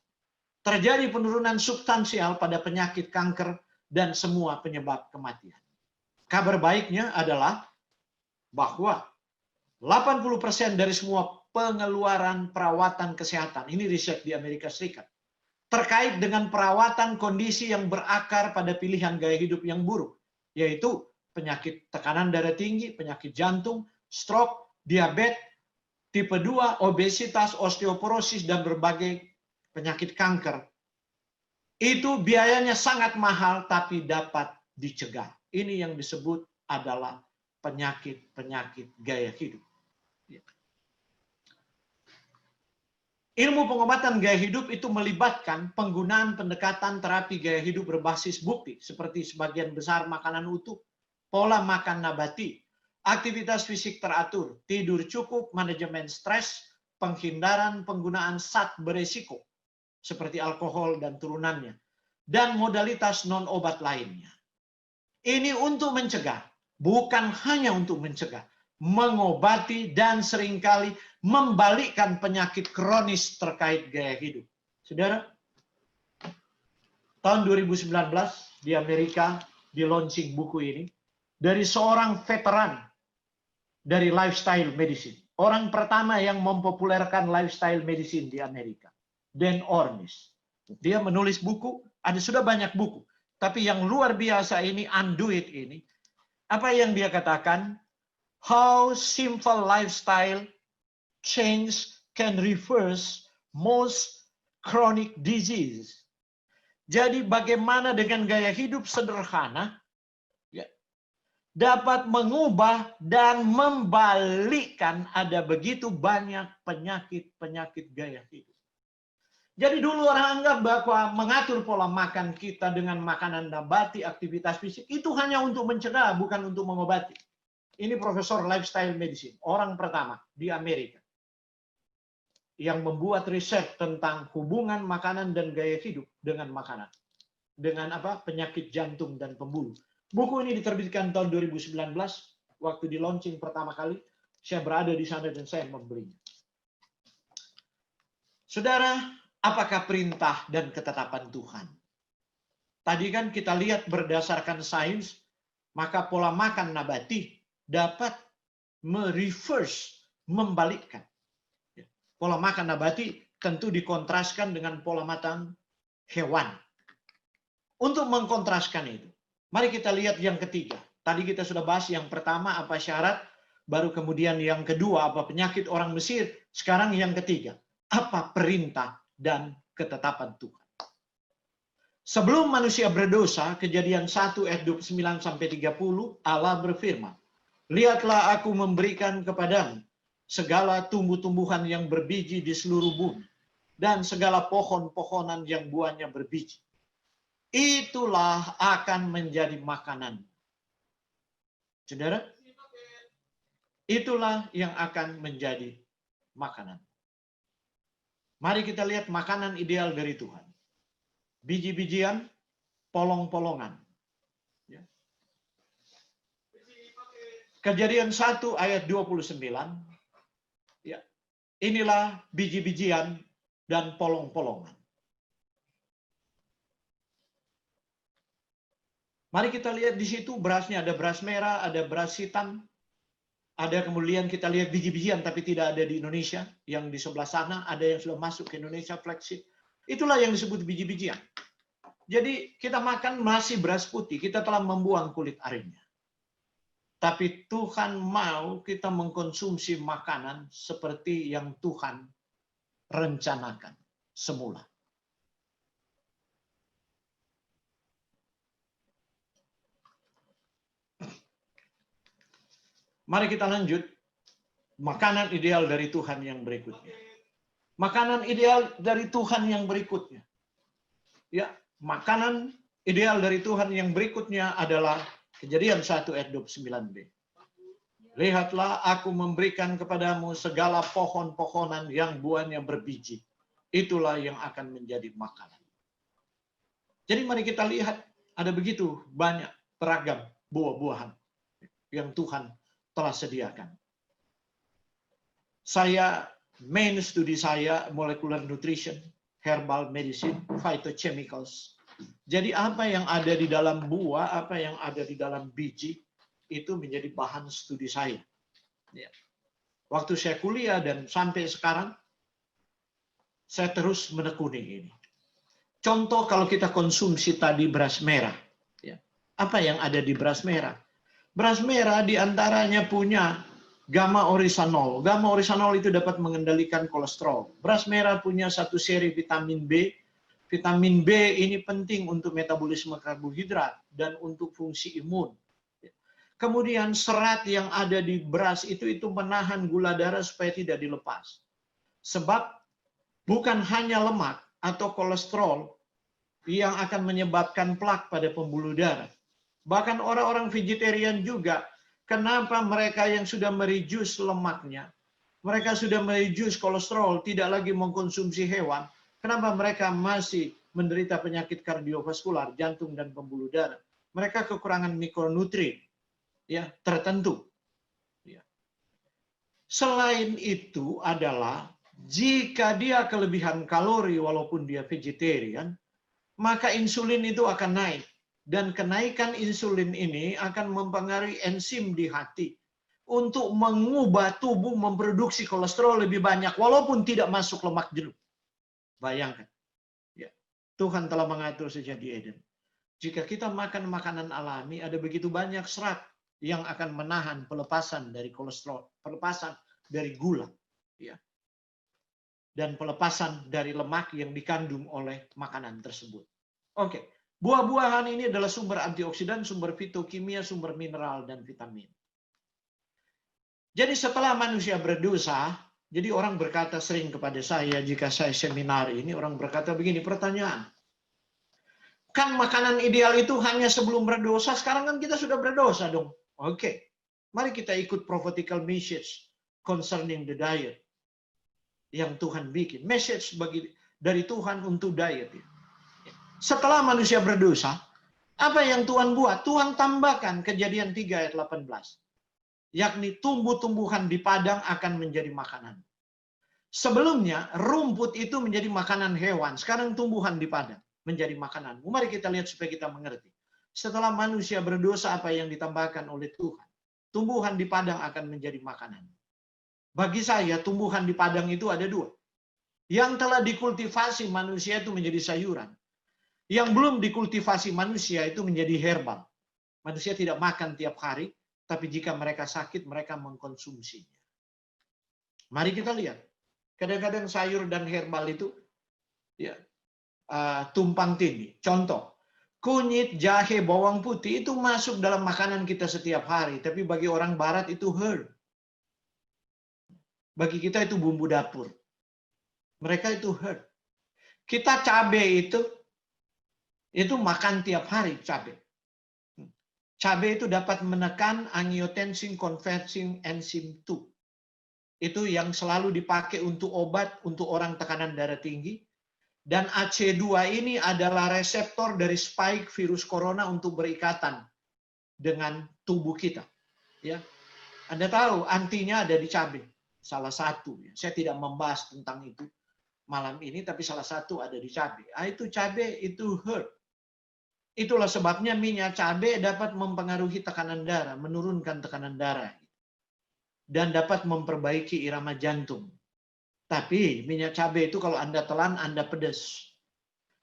Terjadi penurunan substansial pada penyakit kanker dan semua penyebab kematian. Kabar baiknya adalah bahwa 80% dari semua pengeluaran perawatan kesehatan, ini riset di Amerika Serikat, terkait dengan perawatan kondisi yang berakar pada pilihan gaya hidup yang buruk, yaitu penyakit tekanan darah tinggi, penyakit jantung, stroke, diabetes, tipe 2, obesitas, osteoporosis, dan berbagai penyakit kanker. Itu biayanya sangat mahal tapi dapat dicegah. Ini yang disebut adalah penyakit-penyakit gaya hidup. Ilmu pengobatan gaya hidup itu melibatkan penggunaan pendekatan terapi gaya hidup berbasis bukti, seperti sebagian besar makanan utuh, pola makan nabati, aktivitas fisik teratur, tidur cukup, manajemen stres, penghindaran penggunaan zat beresiko, seperti alkohol dan turunannya, dan modalitas non-obat lainnya. Ini untuk mencegah, bukan hanya untuk mencegah, mengobati dan seringkali membalikkan penyakit kronis terkait gaya hidup. Saudara, tahun 2019 di Amerika di launching buku ini dari seorang veteran dari lifestyle medicine. Orang pertama yang mempopulerkan lifestyle medicine di Amerika, Dan Ornish. Dia menulis buku, ada sudah banyak buku, tapi yang luar biasa ini, Undo It ini, apa yang dia katakan? How simple lifestyle change can reverse most chronic disease. Jadi bagaimana dengan gaya hidup sederhana ya, dapat mengubah dan membalikkan ada begitu banyak penyakit-penyakit gaya hidup. Jadi dulu orang anggap bahwa mengatur pola makan kita dengan makanan nabati, aktivitas fisik, itu hanya untuk mencegah, bukan untuk mengobati. Ini Profesor Lifestyle Medicine, orang pertama di Amerika yang membuat riset tentang hubungan makanan dan gaya hidup dengan makanan. Dengan apa? Penyakit jantung dan pembuluh. Buku ini diterbitkan tahun 2019, waktu di launching pertama kali, saya berada di sana dan saya membelinya. Saudara, apakah perintah dan ketetapan Tuhan? Tadi kan kita lihat berdasarkan sains, maka pola makan nabati dapat mereverse, membalikkan. Pola makan nabati tentu dikontraskan dengan pola makan hewan. Untuk mengkontraskan itu, mari kita lihat yang ketiga. Tadi kita sudah bahas yang pertama apa syarat, baru kemudian yang kedua apa penyakit orang Mesir, sekarang yang ketiga, apa perintah dan ketetapan Tuhan. Sebelum manusia berdosa, Kejadian 1 ayat 29-30, Allah berfirman, lihatlah aku memberikan kepadamu segala tumbuh-tumbuhan yang berbiji di seluruh bumi, dan segala pohon-pohonan yang buahnya berbiji. Itulah akan menjadi makanan. Saudara, itulah yang akan menjadi makanan. Mari kita lihat makanan ideal dari Tuhan. Biji-bijian, polong-polongan. Kejadian 1 ayat 29. Ya. Inilah biji-bijian dan polong-polongan. Mari kita lihat di situ berasnya, ada beras merah, ada beras hitam. Ada kemudian kita lihat biji-bijian tapi tidak ada di Indonesia. Yang di sebelah sana ada yang sudah masuk ke Indonesia, flaxseed. Itulah yang disebut biji-bijian. Jadi kita makan masih beras putih, kita telah membuang kulit arinnya. Tapi Tuhan mau kita mengkonsumsi makanan seperti yang Tuhan rencanakan semula. Mari kita lanjut. Makanan ideal dari Tuhan yang berikutnya. Makanan ideal dari Tuhan yang berikutnya. Ya, makanan ideal dari Tuhan yang berikutnya adalah Kejadian 1 ayat 29b. Lihatlah, aku memberikan kepadamu segala pohon-pohonan yang buahnya berbiji. Itulah yang akan menjadi makanan. Jadi mari kita lihat, ada begitu banyak beragam buah-buahan yang Tuhan telah sediakan. Main studi saya molecular nutrition, herbal medicine, phytochemicals. Jadi apa yang ada di dalam buah, apa yang ada di dalam biji, itu menjadi bahan studi saya. Ya. Waktu saya kuliah dan sampai sekarang, saya terus menekuni ini. Contoh kalau kita konsumsi tadi beras merah. Ya. Apa yang ada di beras merah? Beras merah diantaranya punya gamma oryzanol. Gamma oryzanol itu dapat mengendalikan kolesterol. Beras merah punya satu seri vitamin B. Vitamin B ini penting untuk metabolisme karbohidrat dan untuk fungsi imun. Kemudian serat yang ada di beras itu menahan gula darah supaya tidak dilepas. Sebab bukan hanya lemak atau kolesterol yang akan menyebabkan plak pada pembuluh darah. Bahkan orang-orang vegetarian juga, kenapa mereka yang sudah mereduce lemaknya, mereka sudah mereduce kolesterol, tidak lagi mengkonsumsi hewan, kenapa mereka masih menderita penyakit kardiovaskular, jantung dan pembuluh darah? Mereka kekurangan mikronutrien ya tertentu. Ya. Selain itu adalah jika dia kelebihan kalori walaupun dia vegetarian, maka insulin itu akan naik. Dan kenaikan insulin ini akan mempengaruhi enzim di hati untuk mengubah tubuh memproduksi kolesterol lebih banyak walaupun tidak masuk lemak jenuh. Bayangkan. Ya. Tuhan telah mengatur sejak di Eden. Jika kita makan makanan alami, ada begitu banyak serat yang akan menahan pelepasan dari kolesterol, pelepasan dari gula, ya, dan pelepasan dari lemak yang dikandung oleh makanan tersebut. Oke, buah-buahan ini adalah sumber antioksidan, sumber fitokimia, sumber mineral dan vitamin. Jadi setelah manusia berdosa, jadi orang berkata sering kepada saya jika saya seminar ini, orang berkata begini, pertanyaan, kan makanan ideal itu hanya sebelum berdosa, sekarang kan kita sudah berdosa dong. Oke, mari kita ikut prophetical message concerning the diet yang Tuhan bikin. Message dari Tuhan untuk diet. Setelah manusia berdosa, apa yang Tuhan buat? Tuhan tambahkan Kejadian 3 ayat 18. Yakni tumbuh-tumbuhan di padang akan menjadi makanan. Sebelumnya, rumput itu menjadi makanan hewan. Sekarang tumbuhan di padang menjadi makanan. Mari kita lihat supaya kita mengerti. Setelah manusia berdosa, apa yang ditambahkan oleh Tuhan? Tumbuhan di padang akan menjadi makanan. Bagi saya, tumbuhan di padang itu ada dua. Yang telah dikultivasi manusia itu menjadi sayuran. Yang belum dikultivasi manusia itu menjadi herbal. Manusia tidak makan tiap hari, tapi jika mereka sakit, mereka mengkonsumsinya. Mari kita lihat. Kadang-kadang sayur dan herbal itu ya, tumpang tindih. Contoh, kunyit, jahe, bawang putih itu masuk dalam makanan kita setiap hari. Tapi bagi orang barat itu herb. Bagi kita itu bumbu dapur. Mereka itu herb. Kita cabai itu makan tiap hari cabai. Cabai itu dapat menekan angiotensin converting enzyme 2. Itu yang selalu dipakai untuk obat untuk orang tekanan darah tinggi. Dan AC2 ini adalah reseptor dari spike virus corona untuk berikatan dengan tubuh kita. Ya, Anda tahu antinya ada di cabai. Salah satu. Saya tidak membahas tentang itu malam ini, tapi salah satu ada di cabai. Itu cabai itu herb. Itulah sebabnya minyak cabai dapat mempengaruhi tekanan darah, menurunkan tekanan darah, dan dapat memperbaiki irama jantung. Tapi minyak cabai itu kalau Anda telan, Anda pedas.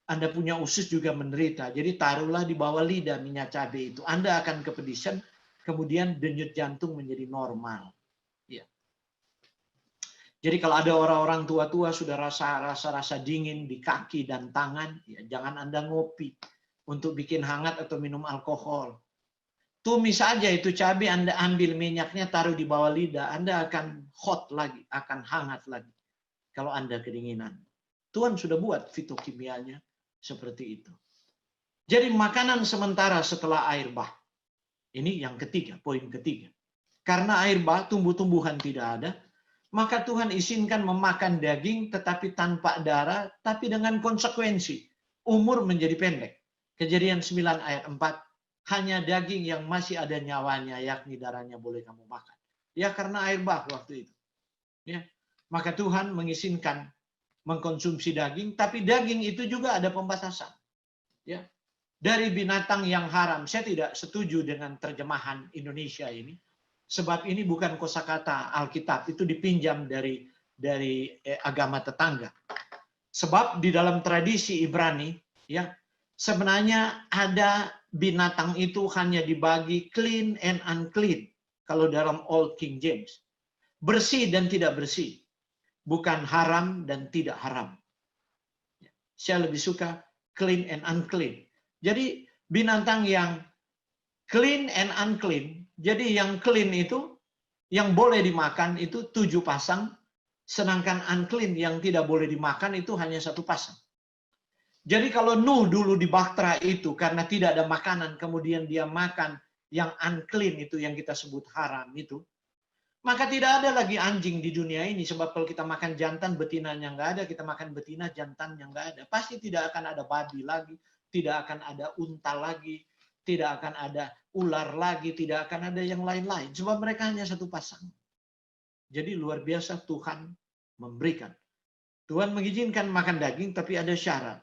Anda punya usus juga menderita. Jadi taruhlah di bawah lidah minyak cabai itu. Anda akan kepedisan, kemudian denyut jantung menjadi normal. Ya. Jadi kalau ada orang-orang tua-tua sudah rasa dingin di kaki dan tangan, ya jangan Anda ngopi untuk bikin hangat atau minum alkohol. tumis saja itu cabai, Anda ambil minyaknya, taruh di bawah lidah, Anda akan hot lagi, akan hangat lagi. Kalau Anda kedinginan. Tuhan sudah buat fitokimianya seperti itu. Jadi makanan sementara setelah air bah. Ini yang ketiga, poin ketiga. Karena air bah, tumbuh-tumbuhan tidak ada, maka Tuhan izinkan memakan daging tetapi tanpa darah, tapi dengan konsekuensi. Umur menjadi pendek. Kejadian 9 ayat 4. Hanya daging yang masih ada nyawanya, yakni darahnya boleh kamu makan. Ya karena air bah waktu itu. Ya. Maka Tuhan mengizinkan mengkonsumsi daging, tapi daging itu juga ada pembatasan. Ya. Dari binatang yang haram. Saya tidak setuju dengan terjemahan Indonesia ini. Sebab ini bukan kosakata Alkitab, itu dipinjam dari agama tetangga. Sebab di dalam tradisi Ibrani, ya, sebenarnya ada binatang itu hanya dibagi clean and unclean. Kalau dalam Old King James. Bersih dan tidak bersih. Bukan haram dan tidak haram. Saya lebih suka clean and unclean. Jadi binatang yang clean and unclean. Jadi yang clean itu, yang boleh dimakan itu 7 pasang. Sedangkan unclean yang tidak boleh dimakan itu hanya 1 pasang. Jadi kalau Nuh dulu di Bahtera itu karena tidak ada makanan, kemudian dia makan yang unclean itu yang kita sebut haram itu, maka tidak ada lagi anjing di dunia ini. Sebab kalau kita makan jantan, betinanya nggak ada. Kita makan betina, jantannya nggak ada. Pasti tidak akan ada babi lagi, tidak akan ada unta lagi, tidak akan ada ular lagi, tidak akan ada yang lain-lain. Sebab mereka hanya 1 pasang. Jadi luar biasa Tuhan memberikan. Tuhan mengizinkan makan daging, tapi ada syarat.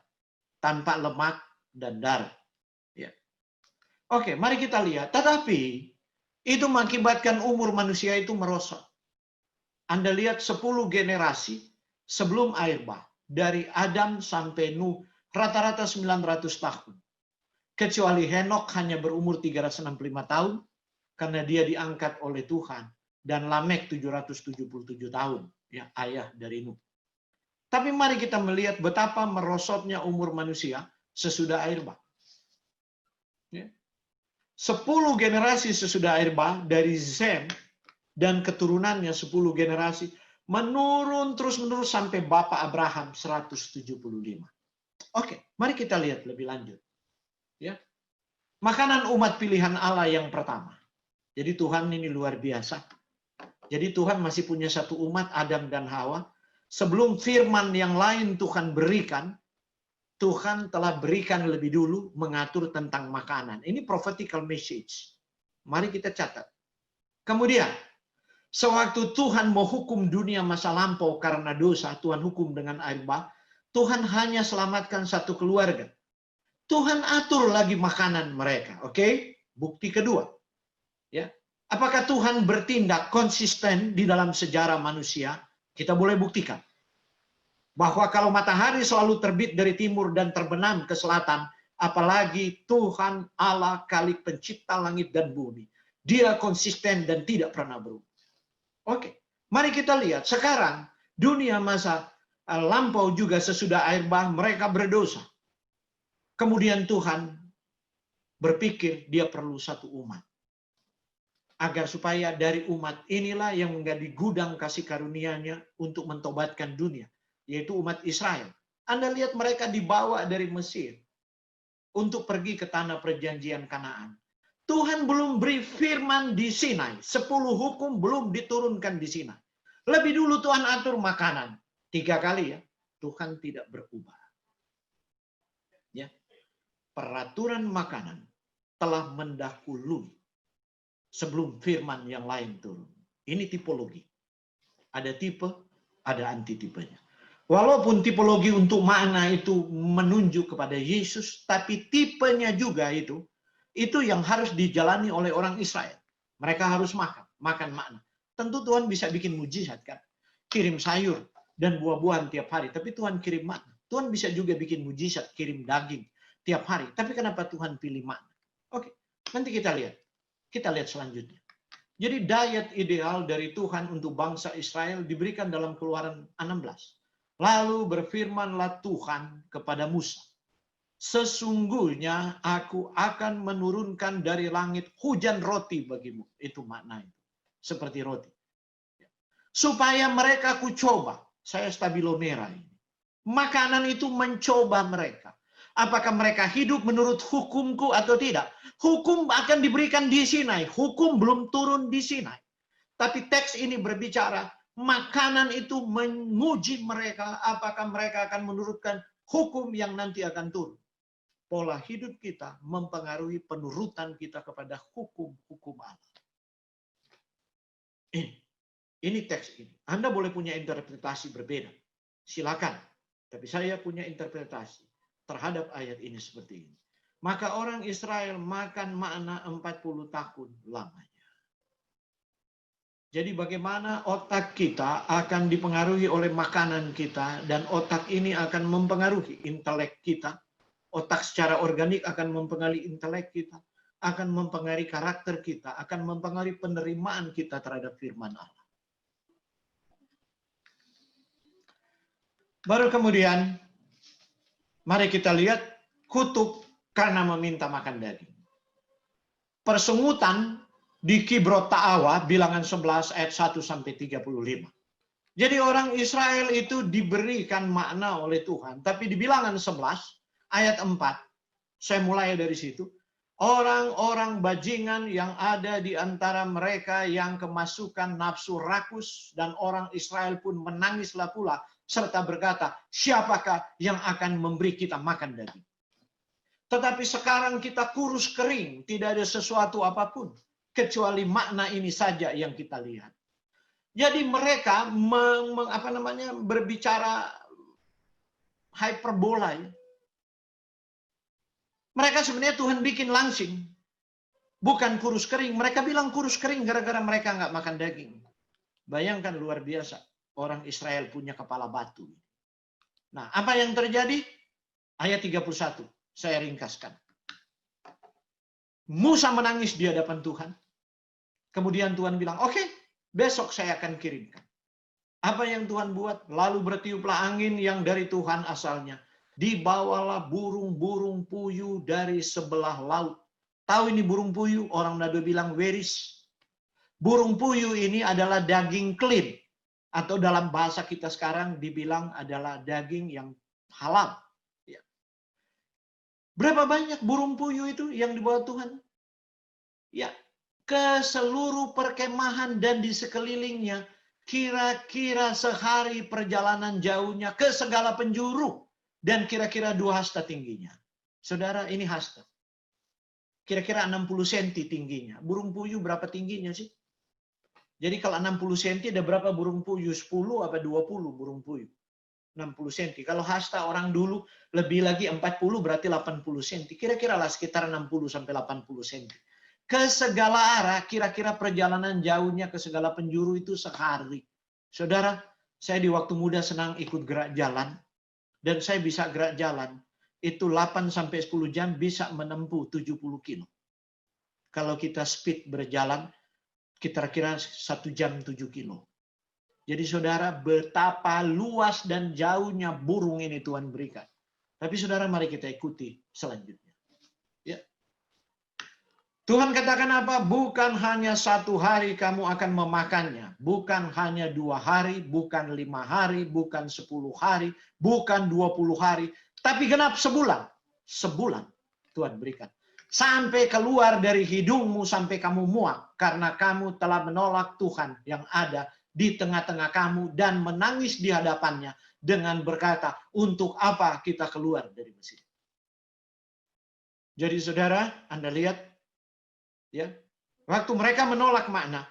Tanpa lemak dan darah. Ya. Oke, mari kita lihat. Tetapi itu mengakibatkan umur manusia itu merosot. Anda lihat 10 generasi sebelum air bah. Dari Adam sampai Nuh, rata-rata 900 tahun. Kecuali Henokh hanya berumur 365 tahun, karena dia diangkat oleh Tuhan. Dan Lamek 777 tahun, ya, ayah dari Nuh. Tapi mari kita melihat betapa merosotnya umur manusia sesudah air bah. Ya. 10 generasi sesudah air bah dari Sem dan keturunannya 10 generasi menurun terus-menerus sampai Bapak Abraham 175. Oke, mari kita lihat lebih lanjut. Ya. Makanan umat pilihan Allah yang pertama. Jadi Tuhan ini luar biasa. Jadi Tuhan masih punya satu umat, Adam dan Hawa. Sebelum firman yang lain Tuhan berikan, Tuhan telah berikan lebih dulu mengatur tentang makanan. Ini prophetical message. Mari kita catat. Kemudian, sewaktu Tuhan mau hukum dunia masa lampau karena dosa, Tuhan hukum dengan air bah, Tuhan hanya selamatkan satu keluarga. Tuhan atur lagi makanan mereka. Oke? Bukti kedua. Ya. Apakah Tuhan bertindak konsisten di dalam sejarah manusia? Kita boleh buktikan bahwa kalau matahari selalu terbit dari timur dan terbenam ke selatan, apalagi Tuhan Allah Khalik pencipta langit dan bumi, dia konsisten dan tidak pernah berubah. Oke, mari kita lihat sekarang dunia masa lampau juga sesudah air bah mereka berdosa. Kemudian Tuhan berpikir dia perlu satu umat. Agar supaya dari umat inilah yang menjadi gudang kasih karunia-Nya untuk mentobatkan dunia, yaitu umat Israel. Anda lihat mereka dibawa dari Mesir untuk pergi ke tanah perjanjian Kanaan. Tuhan belum beri firman di Sinai, 10 hukum belum diturunkan di Sinai. Lebih dulu Tuhan atur makanan. 3 kali ya, Tuhan tidak berubah. Ya. Peraturan makanan telah mendahului sebelum firman yang lain turun. Ini tipologi. Ada tipe, ada antitipenya. Walaupun tipologi untuk makna itu menunjuk kepada Yesus, tapi tipenya juga itu yang harus dijalani oleh orang Israel. Mereka harus makan makna. Tentu Tuhan bisa bikin mujizat kan. Kirim sayur dan buah-buahan tiap hari, tapi Tuhan kirim makna. Tuhan bisa juga bikin mujizat, kirim daging tiap hari. Tapi kenapa Tuhan pilih makna? Oke, nanti kita lihat. Kita lihat selanjutnya. Jadi diet ideal dari Tuhan untuk bangsa Israel diberikan dalam Keluaran 16. Lalu berfirmanlah Tuhan kepada Musa. sesungguhnya aku akan menurunkan dari langit hujan roti bagimu. Itu makna itu. Seperti roti. Supaya mereka ku coba. Saya stabilo merah ini. Makanan itu mencoba mereka. Apakah mereka hidup menurut hukumku atau tidak? Hukum akan diberikan di Sinai. Hukum belum turun di Sinai. Tapi teks ini berbicara, makanan itu menguji mereka. Apakah mereka akan menurutkan hukum yang nanti akan turun. Pola hidup kita mempengaruhi penurutan kita kepada hukum-hukum Allah. Ini teks ini. Anda boleh punya interpretasi berbeda. Silakan. Tapi saya punya interpretasi terhadap ayat ini seperti ini. Maka orang Israel makan manna 40 tahun lamanya. Jadi bagaimana otak kita akan dipengaruhi oleh makanan kita, dan otak ini akan mempengaruhi intelek kita. Otak secara organik akan mempengaruhi intelek kita, akan mempengaruhi karakter kita, akan mempengaruhi penerimaan kita terhadap firman Allah. Baru kemudian, mari kita lihat kutuk karena meminta makan daging. Persungutan di Kibrot Ta'awa, bilangan 11 ayat 1-35. Jadi orang Israel itu diberikan makna oleh Tuhan. Tapi di bilangan 11 ayat 4, saya mulai dari situ. Orang-orang bajingan yang ada di antara mereka yang kemasukan nafsu rakus, dan orang Israel pun menangislah pula, serta berkata, siapakah yang akan memberi kita makan daging? Tetapi sekarang kita kurus kering, tidak ada sesuatu apapun, kecuali makna ini saja yang kita lihat. Jadi mereka berbicara hyperbola. Ya. Mereka sebenarnya Tuhan bikin langsing. Bukan kurus kering. Mereka bilang kurus kering gara-gara mereka nggak makan daging. Bayangkan luar biasa. Orang Israel punya kepala batu. Nah, apa yang terjadi? Ayat 31. Saya ringkaskan. Musa menangis di hadapan Tuhan. Kemudian Tuhan bilang, oke, besok saya akan kirimkan. Apa yang Tuhan buat? Lalu bertiuplah angin yang dari Tuhan asalnya. Dibawalah burung-burung puyuh dari sebelah laut. Tahu ini burung puyuh? Orang Nado bilang weris. Burung puyuh ini adalah daging clean. Atau dalam bahasa kita sekarang dibilang adalah daging yang halal. Ya. Berapa banyak burung puyuh itu yang dibawa Tuhan? Ya, ke seluruh perkemahan dan di sekelilingnya. Kira-kira sehari perjalanan jauhnya ke segala penjuru. Dan kira-kira 2 hasta tingginya. Saudara, ini hasta. Kira-kira 60 cm tingginya. Burung puyuh berapa tingginya sih? Jadi kalau 60 cm ada berapa burung puyuh? 10 apa 20 burung puyuh? 60 cm. Kalau hasta orang dulu lebih lagi 40 berarti 80 cm. Kira-kira lah sekitar 60 sampai 80 cm. Ke segala arah, kira-kira perjalanan jauhnya ke segala penjuru itu sehari. Saudara, saya di waktu muda senang ikut gerak jalan. Dan saya bisa gerak jalan, itu 8 sampai 10 jam bisa menempuh 70 kilo. Kalau kita speed berjalan, kira-kira 1 jam 7 kilo. Jadi saudara, betapa luas dan jauhnya burung ini Tuhan berikan. Tapi saudara, mari kita ikuti selanjutnya. Ya. Tuhan katakan apa? Bukan hanya 1 hari kamu akan memakannya. Bukan hanya 2 hari, bukan 5 hari, bukan 10 hari, bukan 20 hari. Tapi genap sebulan. Sebulan Tuhan berikan. Sampai keluar dari hidungmu sampai kamu muak. Karena kamu telah menolak Tuhan yang ada di tengah-tengah kamu dan menangis di hadapannya dengan berkata, untuk apa kita keluar dari Mesir? Jadi saudara, Anda lihat, ya, waktu mereka menolak makna,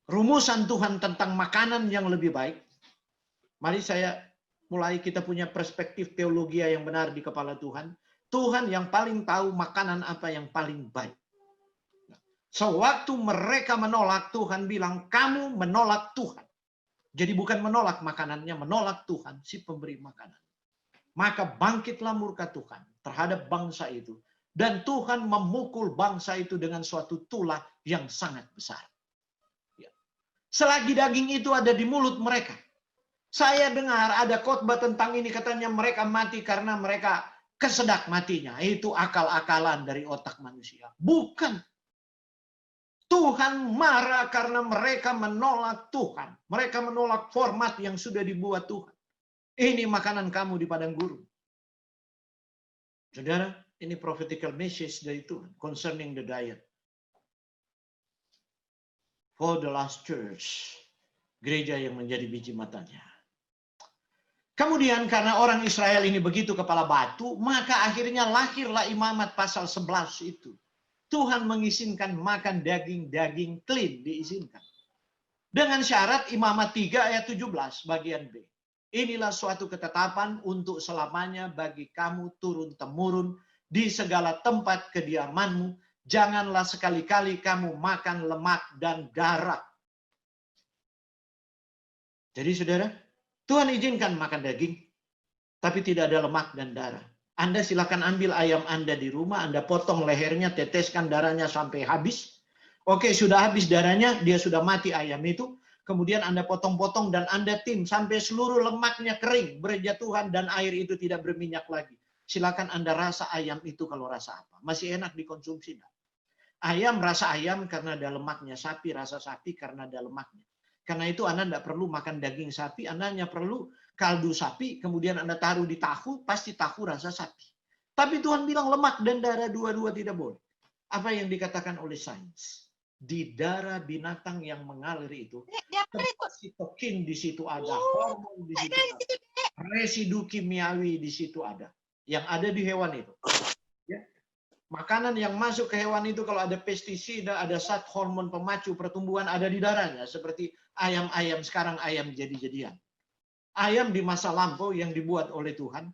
rumusan Tuhan tentang makanan yang lebih baik. Mari saya mulai kita punya perspektif teologi yang benar di kepala Tuhan. Tuhan yang paling tahu makanan apa yang paling baik. Sewaktu mereka menolak, Tuhan bilang, kamu menolak Tuhan. Jadi bukan menolak makanannya, menolak Tuhan, si pemberi makanan. Maka bangkitlah murka Tuhan terhadap bangsa itu. Dan Tuhan memukul bangsa itu dengan suatu tulah yang sangat besar. Ya. Selagi daging itu ada di mulut mereka. Saya dengar ada khotbah tentang ini, katanya mereka mati karena mereka kesedak matinya. Itu akal-akalan dari otak manusia. Bukan. Tuhan marah karena mereka menolak Tuhan. Mereka menolak format yang sudah dibuat Tuhan. Ini makanan kamu di padang gurun. Saudara, ini prophetical message dari Tuhan concerning the diet. For the last church. Gereja yang menjadi biji matanya. Kemudian karena orang Israel ini begitu kepala batu, maka akhirnya lahirlah imamat pasal 11 itu. Tuhan mengizinkan makan daging-daging clean, diizinkan. Dengan syarat imamat 3 ayat 17 bagian B. Inilah suatu ketetapan untuk selamanya bagi kamu turun-temurun di segala tempat kediamanmu. Janganlah sekali-kali kamu makan lemak dan darah. Jadi saudara, Tuhan izinkan makan daging, tapi tidak ada lemak dan darah. Anda silakan ambil ayam Anda di rumah, Anda potong lehernya, teteskan darahnya sampai habis. Oke, sudah habis darahnya, dia sudah mati ayam itu. Kemudian Anda potong-potong dan Anda tim sampai seluruh lemaknya kering, berjatuhan dan air itu tidak berminyak lagi. Silakan Anda rasa ayam itu kalau rasa apa. Masih enak dikonsumsi. Ayam rasa ayam karena ada lemaknya, sapi rasa sapi karena ada lemaknya. Karena itu Anda tidak perlu makan daging sapi, Anda hanya perlu kaldu sapi, kemudian Anda taruh di tahu, pasti tahu rasa sapi. Tapi Tuhan bilang lemak dan darah dua-dua tidak boleh. Apa yang dikatakan oleh sains? Di darah binatang yang mengalir itu, sitokin di situ ada, hormon di situ ada, residu kimiawi di situ ada. Yang ada di hewan itu. Ya. Makanan yang masuk ke hewan itu kalau ada pestisida, ada zat hormon pemacu pertumbuhan ada di darahnya. Seperti ayam-ayam, sekarang ayam jadi-jadian. Ayam di masa lampau yang dibuat oleh Tuhan,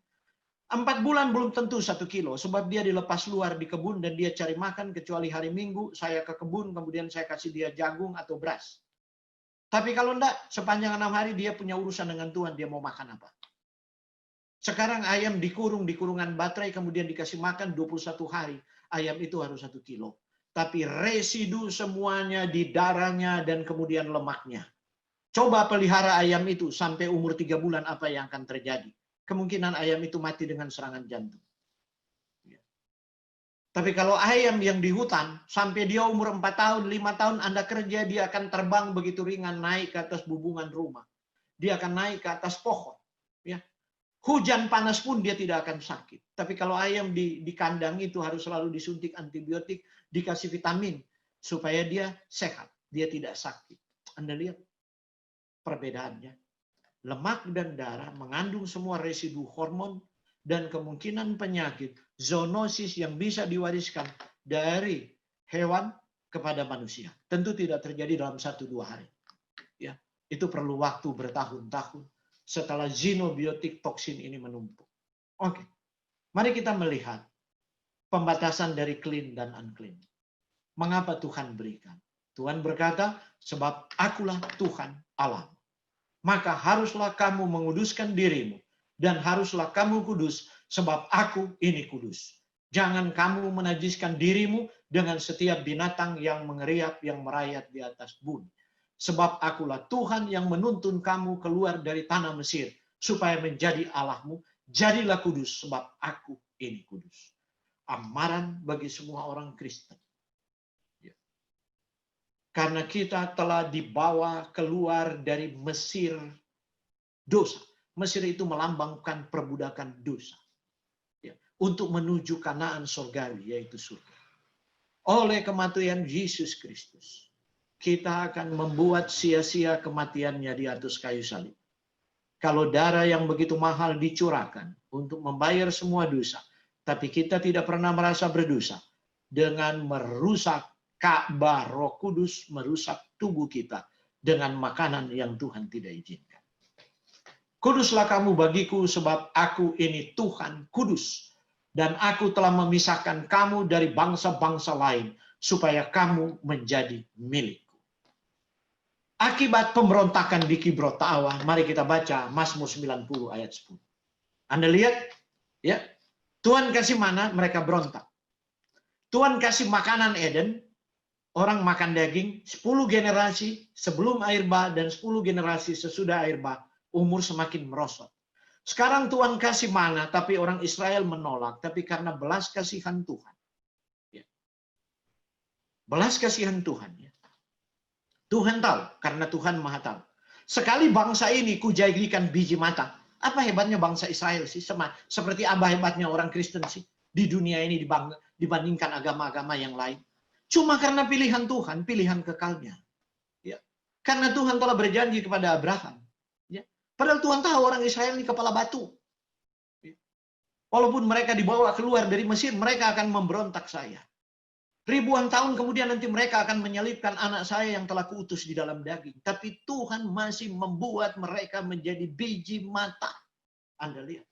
4 bulan belum tentu 1 kilo, sebab dia dilepas luar di kebun dan dia cari makan, kecuali hari Minggu, saya ke kebun, kemudian saya kasih dia jagung atau beras. Tapi kalau enggak, sepanjang 6 hari dia punya urusan dengan Tuhan, dia mau makan apa. Sekarang ayam dikurung di kurungan baterai, kemudian dikasih makan 21 hari, ayam itu harus 1 kilo. Tapi residu semuanya di darahnya dan kemudian lemaknya. Coba pelihara ayam itu sampai umur 3 bulan, apa yang akan terjadi? Kemungkinan ayam itu mati dengan serangan jantung. Tapi kalau ayam yang di hutan, sampai dia umur 4 tahun, 5 tahun Anda kerja, dia akan terbang begitu ringan, naik ke atas bubungan rumah. Dia akan naik ke atas pohon. Ya. Hujan panas pun dia tidak akan sakit. Tapi kalau ayam di kandang itu harus selalu disuntik antibiotik, dikasih vitamin, supaya dia sehat, dia tidak sakit. Anda lihat perbedaannya. Lemak dan darah mengandung semua residu hormon dan kemungkinan penyakit, zoonosis yang bisa diwariskan dari hewan kepada manusia. Tentu tidak terjadi dalam 1-2 hari. Ya, itu perlu waktu bertahun-tahun setelah xenobiotik toksin ini menumpuk. Oke, mari kita melihat pembatasan dari clean dan unclean. Mengapa Tuhan berikan? Tuhan berkata, sebab akulah Tuhan Allah. Maka haruslah kamu menguduskan dirimu, dan haruslah kamu kudus, sebab aku ini kudus. Jangan kamu menajiskan dirimu dengan setiap binatang yang mengeriap, yang merayap di atas bumi. Sebab akulah Tuhan yang menuntun kamu keluar dari tanah Mesir, supaya menjadi Allahmu. Jadilah kudus, sebab aku ini kudus. Amaran bagi semua orang Kristen. Karena kita telah dibawa keluar dari Mesir dosa. Mesir itu melambangkan perbudakan dosa. Ya, untuk menuju Kanaan surgawi, yaitu surga. Oleh kematian Yesus Kristus, kita akan membuat sia-sia kematiannya di atas kayu salib. Kalau darah yang begitu mahal dicurahkan untuk membayar semua dosa, tapi kita tidak pernah merasa berdosa dengan merusak Ka'bah, Roh Kudus merusak tubuh kita dengan makanan yang Tuhan tidak izinkan. Kuduslah kamu bagiku, sebab aku ini Tuhan kudus. Dan aku telah memisahkan kamu dari bangsa-bangsa lain, supaya kamu menjadi milikku. Akibat pemberontakan di Kibrot Ta'awa, mari kita baca Mazmur 90 ayat 10. Anda lihat, ya, Tuhan kasih mana, mereka berontak. Tuhan kasih makanan Eden, orang makan daging, 10 generasi sebelum air bah dan 10 generasi sesudah air bah, umur semakin merosot. Sekarang Tuhan kasih mana, tapi orang Israel menolak. Tapi karena belas kasihan Tuhan. Ya. Belas kasihan Tuhan. Ya. Tuhan tahu, karena Tuhan Maha tahu. Sekali bangsa ini kujadikan biji mata. Apa hebatnya bangsa Israel sih? Seperti apa hebatnya orang Kristen sih? Di dunia ini dibandingkan agama-agama yang lain. Cuma karena pilihan Tuhan, pilihan kekalnya. Ya. Karena Tuhan telah berjanji kepada Abraham. Ya. Padahal Tuhan tahu orang Israel ini kepala batu. Ya. Walaupun mereka dibawa keluar dari Mesir, mereka akan memberontak saya. Ribuan tahun kemudian nanti mereka akan menyalibkan anak saya yang telah kuutus di dalam daging. Tapi Tuhan masih membuat mereka menjadi biji mata. Anda lihat.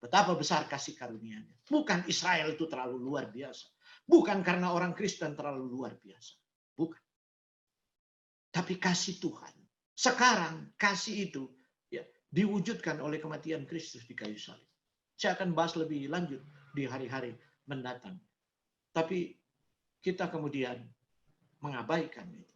Betapa besar kasih karunia-Nya. Bukan Israel itu terlalu luar biasa. Bukan karena orang Kristen terlalu luar biasa. Bukan. Tapi kasih Tuhan. Sekarang kasih itu ya, diwujudkan oleh kematian Kristus di kayu salib. Saya akan bahas lebih lanjut di hari-hari mendatang. Tapi kita kemudian mengabaikan itu.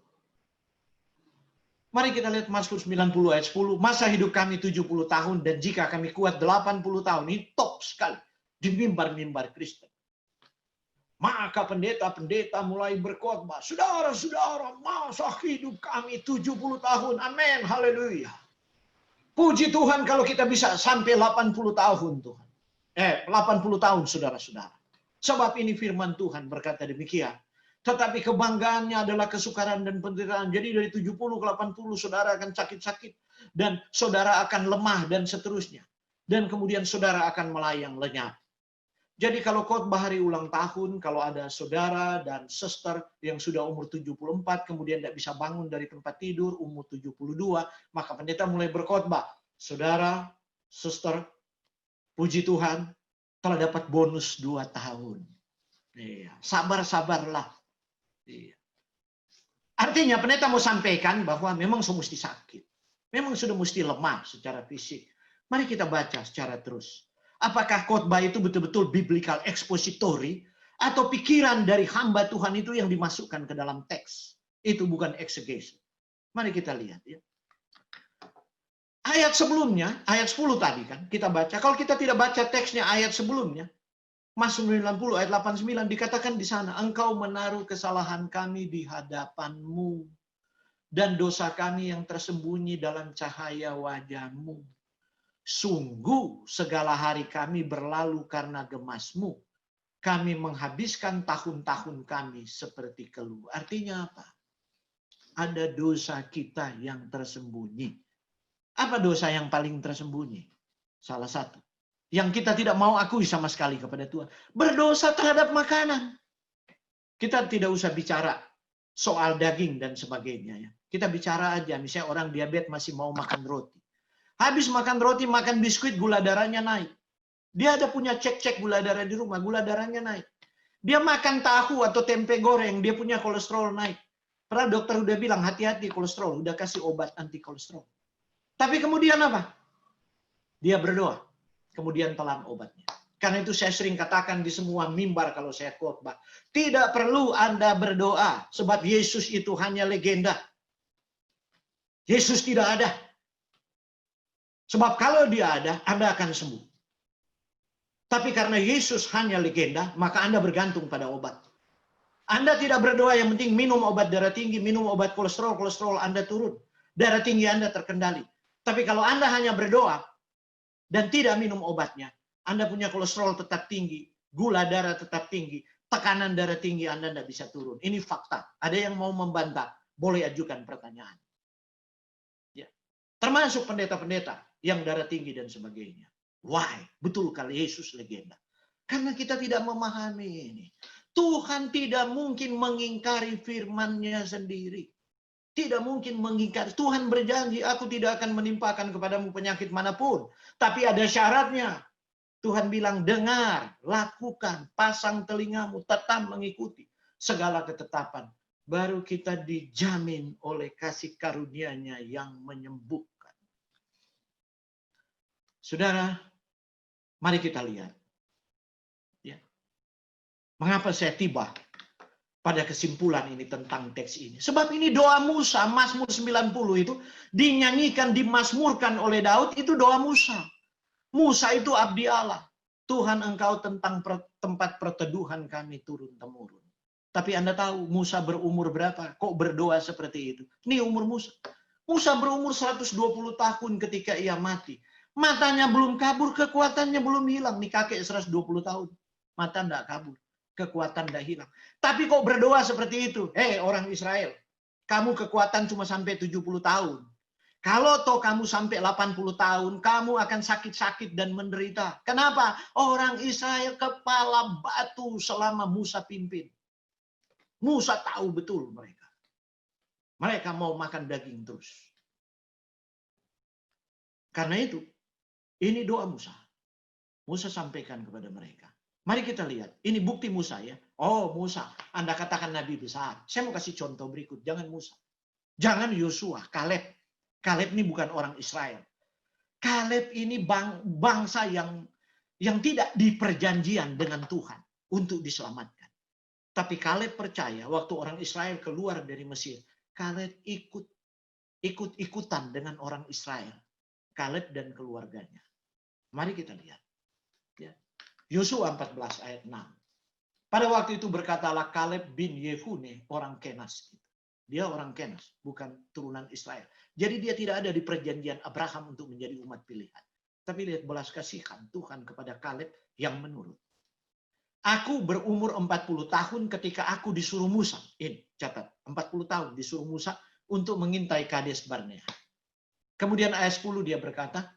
Mari kita lihat Mazmur 90 ayat 10. Masa hidup kami 70 tahun dan jika kami kuat 80 tahun. Ini top sekali. Di mimbar-mimbar Kristen. Maka pendeta-pendeta mulai berkhotbah. Saudara-saudara, masa hidup kami 70 tahun. Amin. Haleluya. Puji Tuhan kalau kita bisa sampai 80 tahun Tuhan. 80 tahun saudara-saudara. Sebab ini firman Tuhan berkata demikian. Tetapi kebanggaannya adalah kesukaran dan penderitaan. Jadi dari 70 ke 80 saudara akan sakit-sakit. Dan saudara akan lemah dan seterusnya. Dan kemudian saudara akan melayang lenyap. Jadi kalau khotbah hari ulang tahun, kalau ada saudara dan suster yang sudah umur 74, kemudian tidak bisa bangun dari tempat tidur, umur 72, maka pendeta mulai berkhotbah. Saudara, suster, puji Tuhan, telah dapat bonus 2 tahun. Iya, sabar-sabarlah. Iya. Artinya pendeta mau sampaikan bahwa memang sudah mesti sakit. Memang sudah mesti lemah secara fisik. Mari kita baca secara terus. Apakah khotbah itu betul-betul biblical expository atau pikiran dari hamba Tuhan itu yang dimasukkan ke dalam teks? Itu bukan exegesis. Mari kita lihat ya. Ayat sebelumnya, ayat 10 tadi kan kita baca. Kalau kita tidak baca teksnya ayat sebelumnya, Mazmur 90 ayat 89 dikatakan di sana, Engkau menaruh kesalahan kami di hadapan-Mu dan dosa kami yang tersembunyi dalam cahaya wajah-Mu. Sungguh segala hari kami berlalu karena gemas-Mu. Kami menghabiskan tahun-tahun kami seperti keluh. Artinya apa? Ada dosa kita yang tersembunyi. Apa dosa yang paling tersembunyi? Salah satu. Yang kita tidak mau akui sama sekali kepada Tuhan. Berdosa terhadap makanan. Kita tidak usah bicara soal daging dan sebagainya. Ya. Kita bicara aja, misalnya orang diabetes masih mau makan roti. Habis makan roti, makan biskuit, gula darahnya naik. Dia ada punya cek-cek gula darah di rumah, gula darahnya naik. Dia makan tahu atau tempe goreng, dia punya kolesterol naik. Padahal dokter udah bilang, hati-hati kolesterol, udah kasih obat anti kolesterol. Tapi kemudian apa? Dia berdoa. Kemudian telan obatnya. Karena itu saya sering katakan di semua mimbar kalau saya khotbah. Tidak perlu Anda berdoa. Sebab Yesus itu hanya legenda. Yesus tidak ada. Sebab kalau dia ada, Anda akan sembuh. Tapi karena Yesus hanya legenda, maka Anda bergantung pada obat. Anda tidak berdoa, yang penting minum obat darah tinggi, minum obat kolesterol, kolesterol Anda turun. Darah tinggi Anda terkendali. Tapi kalau Anda hanya berdoa dan tidak minum obatnya, Anda punya kolesterol tetap tinggi, gula darah tetap tinggi, tekanan darah tinggi Anda tidak bisa turun. Ini fakta. Ada yang mau membantah, boleh ajukan pertanyaan. Ya. Termasuk pendeta-pendeta yang darah tinggi dan sebagainya. Why? Betul kali Yesus legenda. Karena kita tidak memahami ini. Tuhan tidak mungkin mengingkari firman-Nya sendiri. Tidak mungkin mengingkari. Tuhan berjanji, aku tidak akan menimpakan kepadamu penyakit manapun. Tapi ada syaratnya. Tuhan bilang, dengar, lakukan, pasang telingamu, tetap mengikuti segala ketetapan. Baru kita dijamin oleh kasih karunia-Nya yang menyembuhkan. Saudara, mari kita lihat. Ya. Mengapa saya tiba pada kesimpulan ini tentang teks ini? Sebab ini doa Musa, Mazmur 90 itu dinyanyikan, dimazmurkan oleh Daud, itu doa Musa. Musa itu abdi Allah. Tuhan, engkau tentang tempat perteduhan kami turun-temurun. Tapi Anda tahu Musa berumur berapa? Kok berdoa seperti itu? Ini umur Musa. Musa berumur 120 tahun ketika ia mati. Matanya belum kabur, kekuatannya belum hilang. Nih kakek 120 tahun. Mata enggak kabur. Kekuatan enggak hilang. Tapi kok berdoa seperti itu? Hei orang Israel. Kamu kekuatan cuma sampai 70 tahun. Kalau toh kamu sampai 80 tahun, kamu akan sakit-sakit dan menderita. Kenapa? Orang Israel kepala batu selama Musa pimpin. Musa tahu betul mereka. Mereka mau makan daging terus. Karena itu, ini doa Musa. Musa sampaikan kepada mereka. Mari kita lihat. Ini bukti Musa ya. Oh Musa, Anda katakan Nabi besar. Saya mau kasih contoh berikut. Jangan Musa. Jangan Yosua, Kaleb. Kaleb ini bukan orang Israel. Kaleb ini bangsa yang tidak diperjanjian dengan Tuhan untuk diselamatkan. Tapi Kaleb percaya waktu orang Israel keluar dari Mesir, Kaleb ikut-ikutan dengan orang Israel. Kaleb dan keluarganya. Mari kita lihat. Yosua 14 ayat 6. Pada waktu itu berkatalah Kaleb bin Yefune orang Kenas. Dia orang Kenas, bukan turunan Israel. Jadi dia tidak ada di perjanjian Abraham untuk menjadi umat pilihan. Tapi lihat belas kasihan Tuhan kepada Kaleb yang menurut. Aku berumur 40 tahun ketika aku disuruh Musa. Ini, catat. 40 tahun disuruh Musa untuk mengintai Kades Barnea. Kemudian ayat 10 dia berkata,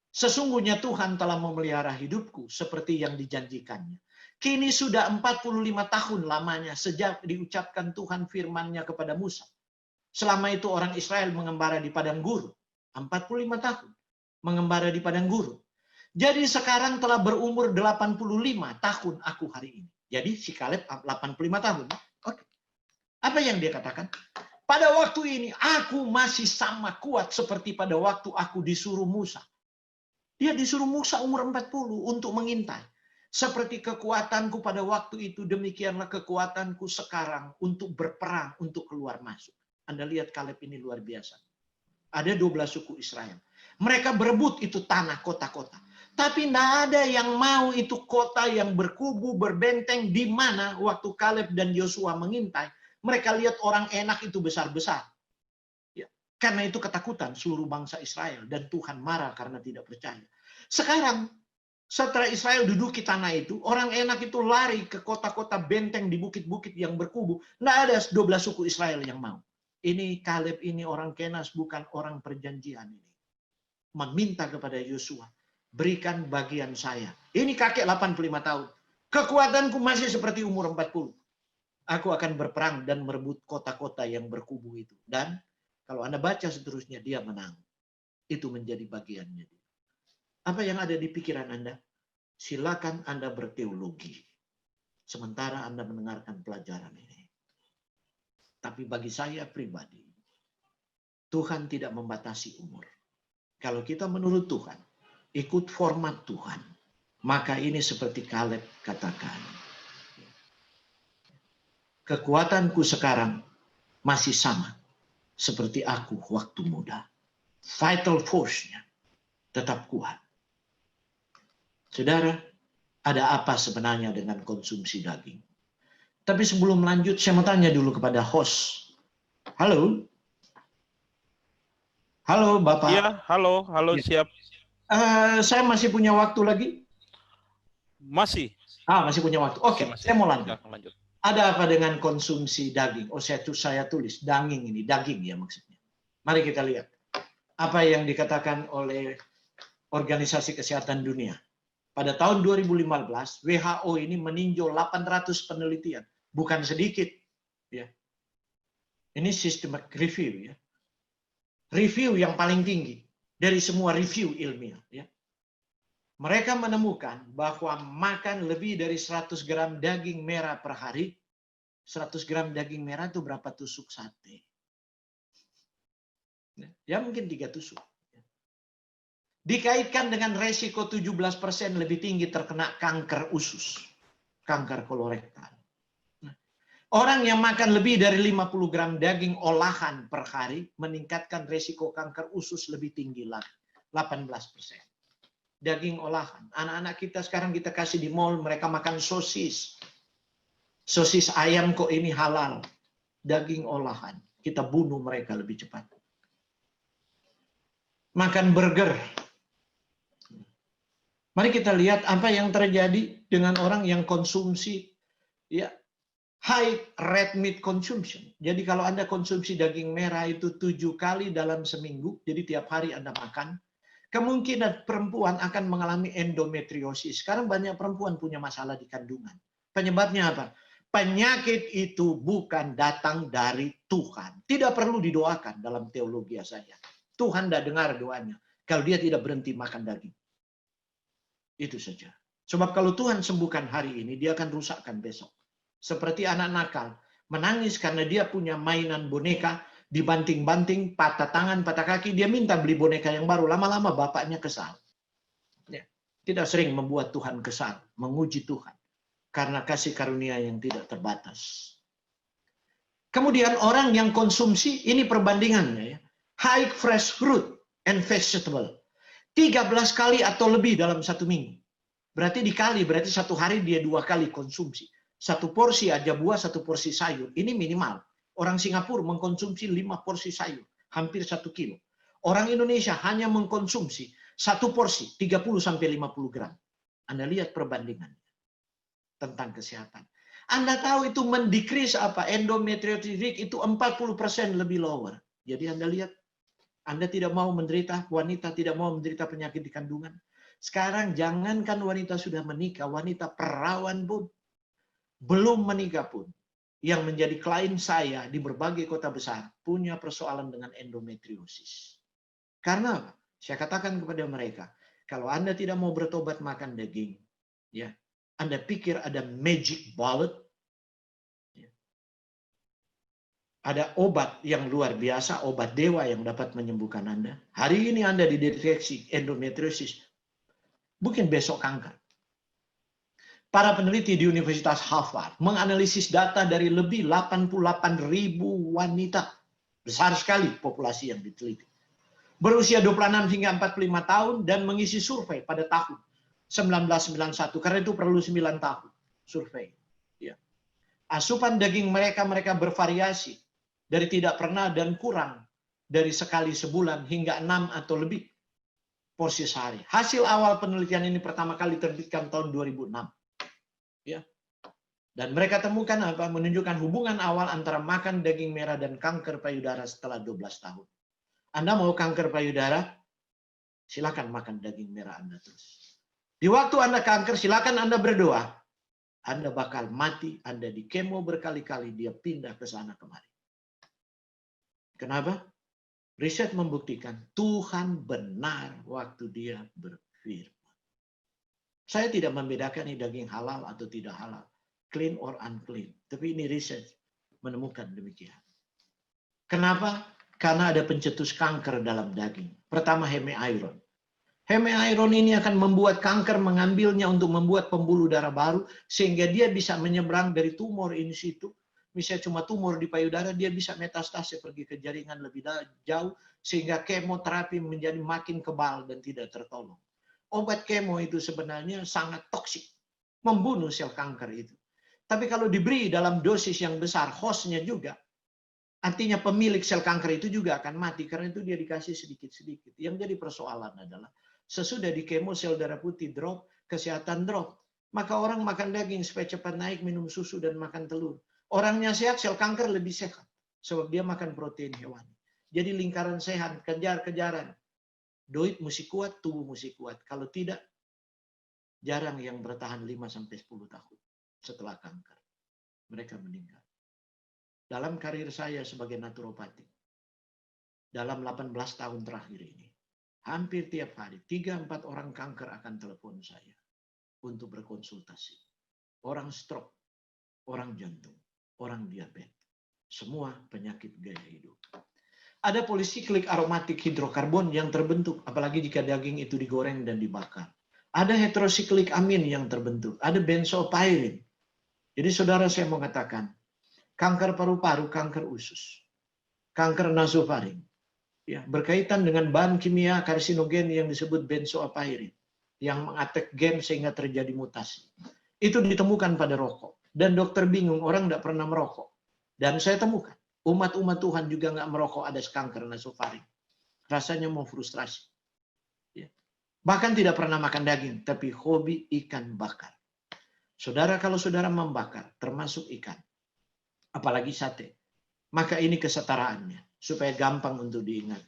sesungguhnya Tuhan telah memelihara hidupku seperti yang dijanjikannya. Kini sudah 45 tahun lamanya sejak diucapkan Tuhan firman-Nya kepada Musa. Selama itu orang Israel mengembara di padang gurun. 45 tahun mengembara di padang gurun. Jadi sekarang telah berumur 85 tahun aku hari ini. Jadi si Kaleb 85 tahun. Oke. Apa yang dia katakan? Pada waktu ini aku masih sama kuat seperti pada waktu aku disuruh Musa. Dia disuruh Musa umur 40 untuk mengintai. Seperti kekuatanku pada waktu itu, demikianlah kekuatanku sekarang untuk berperang, untuk keluar masuk. Anda lihat Kaleb ini luar biasa. Ada 12 suku Israel. Mereka berebut itu tanah, kota-kota. Tapi tidak ada yang mau itu kota yang berkubu, berbenteng, di mana waktu Kaleb dan Yosua mengintai. Mereka lihat orang enak itu besar-besar. Ya, karena itu ketakutan seluruh bangsa Israel. Dan Tuhan marah karena tidak percaya. Sekarang, setelah Israel duduki tanah itu, orang enak itu lari ke kota-kota benteng di bukit-bukit yang berkubu. Tidak ada 12 suku Israel yang mau. Ini Kaleb ini orang Kenas, bukan orang perjanjian ini. Meminta kepada Yosua, berikan bagian saya. Ini kakek 85 tahun. Kekuatanku masih seperti umur 40. Aku akan berperang dan merebut kota-kota yang berkubu itu. Dan kalau Anda baca seterusnya, dia menang. Itu menjadi bagiannya. Apa yang ada di pikiran Anda? Silakan Anda berteologi. Sementara Anda mendengarkan pelajaran ini. Tapi bagi saya pribadi, Tuhan tidak membatasi umur. Kalau kita menurut Tuhan, ikut format Tuhan, maka ini seperti Kaleb katakan. Kekuatanku sekarang masih sama seperti aku waktu muda. Vital force-nya tetap kuat. Saudara, ada apa sebenarnya dengan konsumsi daging? Tapi sebelum lanjut, saya mau tanya dulu kepada host. Halo? Halo, Bapak. Iya, halo, Ya. siap. Saya masih punya waktu lagi? Masih. Masih punya waktu. Oke, Masih. saya mau lanjut. Ya, lanjut. Ada apa dengan konsumsi daging? Oh, saya tulis daging ini, daging ya maksudnya. Mari kita lihat. Apa yang dikatakan oleh Organisasi Kesehatan Dunia. Pada tahun 2015, WHO ini meninjau 800 penelitian. Bukan sedikit. Ya. Ini systematic review. Ya. Review yang paling tinggi dari semua review ilmiah. Ya. Mereka menemukan bahwa makan lebih dari 100 gram daging merah per hari. 100 gram daging merah itu berapa tusuk sate? Ya mungkin 3 tusuk. Dikaitkan dengan resiko 17% lebih tinggi terkena kanker usus, kanker kolorektal. Orang yang makan lebih dari 50 gram daging olahan per hari meningkatkan resiko kanker usus lebih tinggi lagi, 18%. daging olahan. Anak-anak kita sekarang kita kasih di mall, mereka makan sosis. Sosis ayam kok ini halal. Daging olahan. Kita bunuh mereka lebih cepat. Makan burger. Mari kita lihat apa yang terjadi dengan orang yang konsumsi ya high red meat consumption. Jadi kalau Anda konsumsi daging merah itu 7 kali dalam seminggu, jadi tiap hari Anda makan, kemungkinan perempuan akan mengalami endometriosis. Sekarang banyak perempuan punya masalah di kandungan. Penyebabnya apa? Penyakit itu bukan datang dari Tuhan. Tidak perlu didoakan dalam teologi saya. Tuhan tidak dengar doanya. Kalau dia tidak berhenti makan daging. Itu saja. Sebab kalau Tuhan sembuhkan hari ini, dia akan rusakkan besok. Seperti anak nakal. Menangis karena dia punya mainan boneka, dibanting-banting, patah tangan, patah kaki, dia minta beli boneka yang baru. Lama-lama bapaknya kesal. Ya. Tidak sering membuat Tuhan kesal, menguji Tuhan. Karena kasih karunia yang tidak terbatas. Kemudian orang yang konsumsi, ini perbandingannya ya. High fresh fruit and vegetable. 13 kali atau lebih dalam satu minggu. Berarti dikali, berarti satu hari dia 2 kali konsumsi. Satu porsi aja buah, satu porsi sayur. Ini minimal. Orang Singapura mengkonsumsi 5 porsi sayur. Hampir 1 kilo. Orang Indonesia hanya mengkonsumsi 1 porsi, 30-50 gram. Anda lihat perbandingannya. Tentang kesehatan. Anda tahu itu mendekrease apa? Endometriosis itu 40% lebih lower. Jadi Anda lihat, Anda tidak mau menderita, wanita tidak mau menderita penyakit di kandungan. Sekarang jangankan wanita sudah menikah, wanita perawan pun, belum menikah pun, yang menjadi klien saya di berbagai kota besar, punya persoalan dengan endometriosis. Karena apa? Saya katakan kepada mereka, kalau Anda tidak mau bertobat makan daging, ya, Anda pikir ada magic bullet? Ada obat yang luar biasa, obat dewa yang dapat menyembuhkan Anda. Hari ini Anda dideteksi endometriosis, mungkin besok kanker. Para peneliti di Universitas Harvard menganalisis data dari lebih 88.000 wanita. Besar sekali populasi yang diteliti. Berusia 26 hingga 45 tahun dan mengisi survei pada tahun 1991, karena itu perlu 9 tahun survei. Ya. Asupan daging mereka bervariasi dari tidak pernah dan kurang dari sekali sebulan hingga 6 atau lebih porsi sehari. Hasil awal penelitian ini pertama kali terbitkan tahun 2006. Ya. Dan mereka temukan apa? Menunjukkan hubungan awal antara makan daging merah dan kanker payudara setelah 12 tahun. Anda mau kanker payudara? Silakan makan daging merah Anda terus. Di waktu Anda kanker, silakan Anda berdoa. Anda bakal mati, Anda di kemo berkali-kali, dia pindah ke sana kemari. Kenapa? Riset membuktikan Tuhan benar waktu dia berfirman. Saya tidak membedakan ini daging halal atau tidak halal, clean or unclean. Tapi ini riset menemukan demikian. Kenapa? Karena ada pencetus kanker dalam daging. Pertama, heme-iron. Heme-iron ini akan membuat kanker mengambilnya untuk membuat pembuluh darah baru, sehingga dia bisa menyeberang dari tumor in situ. Misalnya cuma tumor di payudara, dia bisa metastase pergi ke jaringan lebih jauh, sehingga kemoterapi menjadi makin kebal dan tidak tertolong. Obat kemo itu sebenarnya sangat toksik, membunuh sel kanker itu. Tapi kalau diberi dalam dosis yang besar, hostnya juga, artinya pemilik sel kanker itu juga akan mati, karena itu dia dikasih sedikit-sedikit. Yang jadi persoalan adalah, sesudah di kemo sel darah putih drop, kesehatan drop. Maka orang makan daging supaya cepat naik, minum susu dan makan telur. Orangnya sehat, sel kanker lebih sehat. Sebab dia makan protein hewani. Jadi lingkaran sehat, kejar-kejaran. Doit mesti kuat, tubuh mesti kuat. Kalau tidak, jarang yang bertahan 5-10 tahun setelah kanker. Mereka meninggal. Dalam karir saya sebagai naturopati, dalam 18 tahun terakhir ini, hampir tiap hari, 3-4 orang kanker akan telepon saya untuk berkonsultasi. Orang stroke, orang jantung, orang diabetes. Semua penyakit gaya hidup. Ada polisiklik aromatik hidrokarbon yang terbentuk, apalagi jika daging itu digoreng dan dibakar. Ada heterosiklik amin yang terbentuk. Ada benzopyrin. Jadi saudara saya mau katakan, kanker paru-paru, kanker usus, kanker nasofaring, ya, berkaitan dengan bahan kimia karsinogen yang disebut benzopyrin. yang mengattack gen sehingga terjadi mutasi. Itu ditemukan pada rokok. Dan dokter bingung, orang tidak pernah merokok. Dan saya temukan, umat-umat Tuhan juga nggak merokok ada kanker nasofaring. Rasanya mau frustrasi. Ya. Bahkan tidak pernah makan daging, tapi hobi ikan bakar. Saudara, kalau saudara membakar, termasuk ikan, apalagi sate, maka ini kesetaraannya, supaya gampang untuk diingat.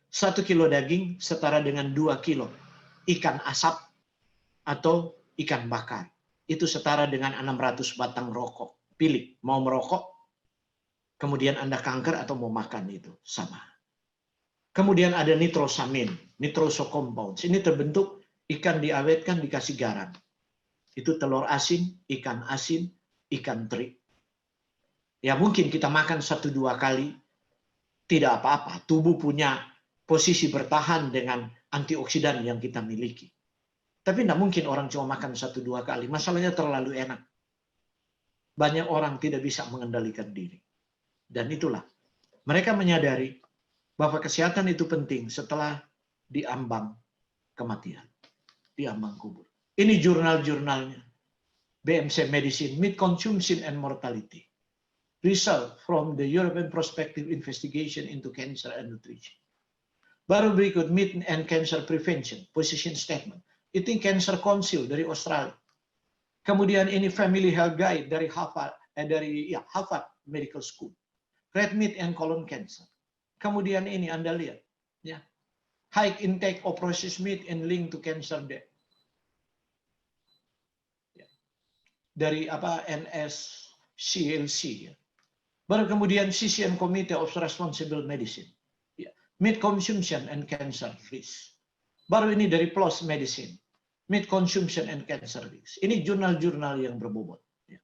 1 kilo daging setara dengan 2 kilo ikan asap atau ikan bakar. Itu setara dengan 600 batang rokok. Pilih, mau merokok, kemudian Anda kanker atau mau makan itu. Sama. Kemudian ada nitrosamin, nitrosocompounds. Ini terbentuk ikan diawetkan dikasih garam. Itu telur asin, ikan teri. Ya mungkin kita makan 1-2 kali, tidak apa-apa. Tubuh punya posisi bertahan dengan antioksidan yang kita miliki. Tapi tidak mungkin orang cuma makan 1-2 kali. Masalahnya terlalu enak. Banyak orang tidak bisa mengendalikan diri. Dan itulah. Mereka menyadari bahwa kesehatan itu penting setelah diambang kematian. Diambang kubur. Ini jurnal-jurnalnya. BMC Medicine, Meat Consumption and Mortality. Result from the European Prospective Investigation into Cancer and Nutrition. Baru berikut, Meat and Cancer Prevention, Position Statement. Itu Cancer Council dari Australia. Kemudian ini Family Health Guide dari Harvard Medical School. Red meat and colon cancer. Kemudian ini Anda lihat, ya. High intake of processed meat and link to cancer death. Ya. Dari NSCLC. Ya. Baru kemudian CCM Committee of Responsible Medicine. Ya. Meat consumption and cancer risk. Baru ini dari PLOS Medicine. Meat consumption and cancer risk. Ini jurnal-jurnal yang berbobot. Ya.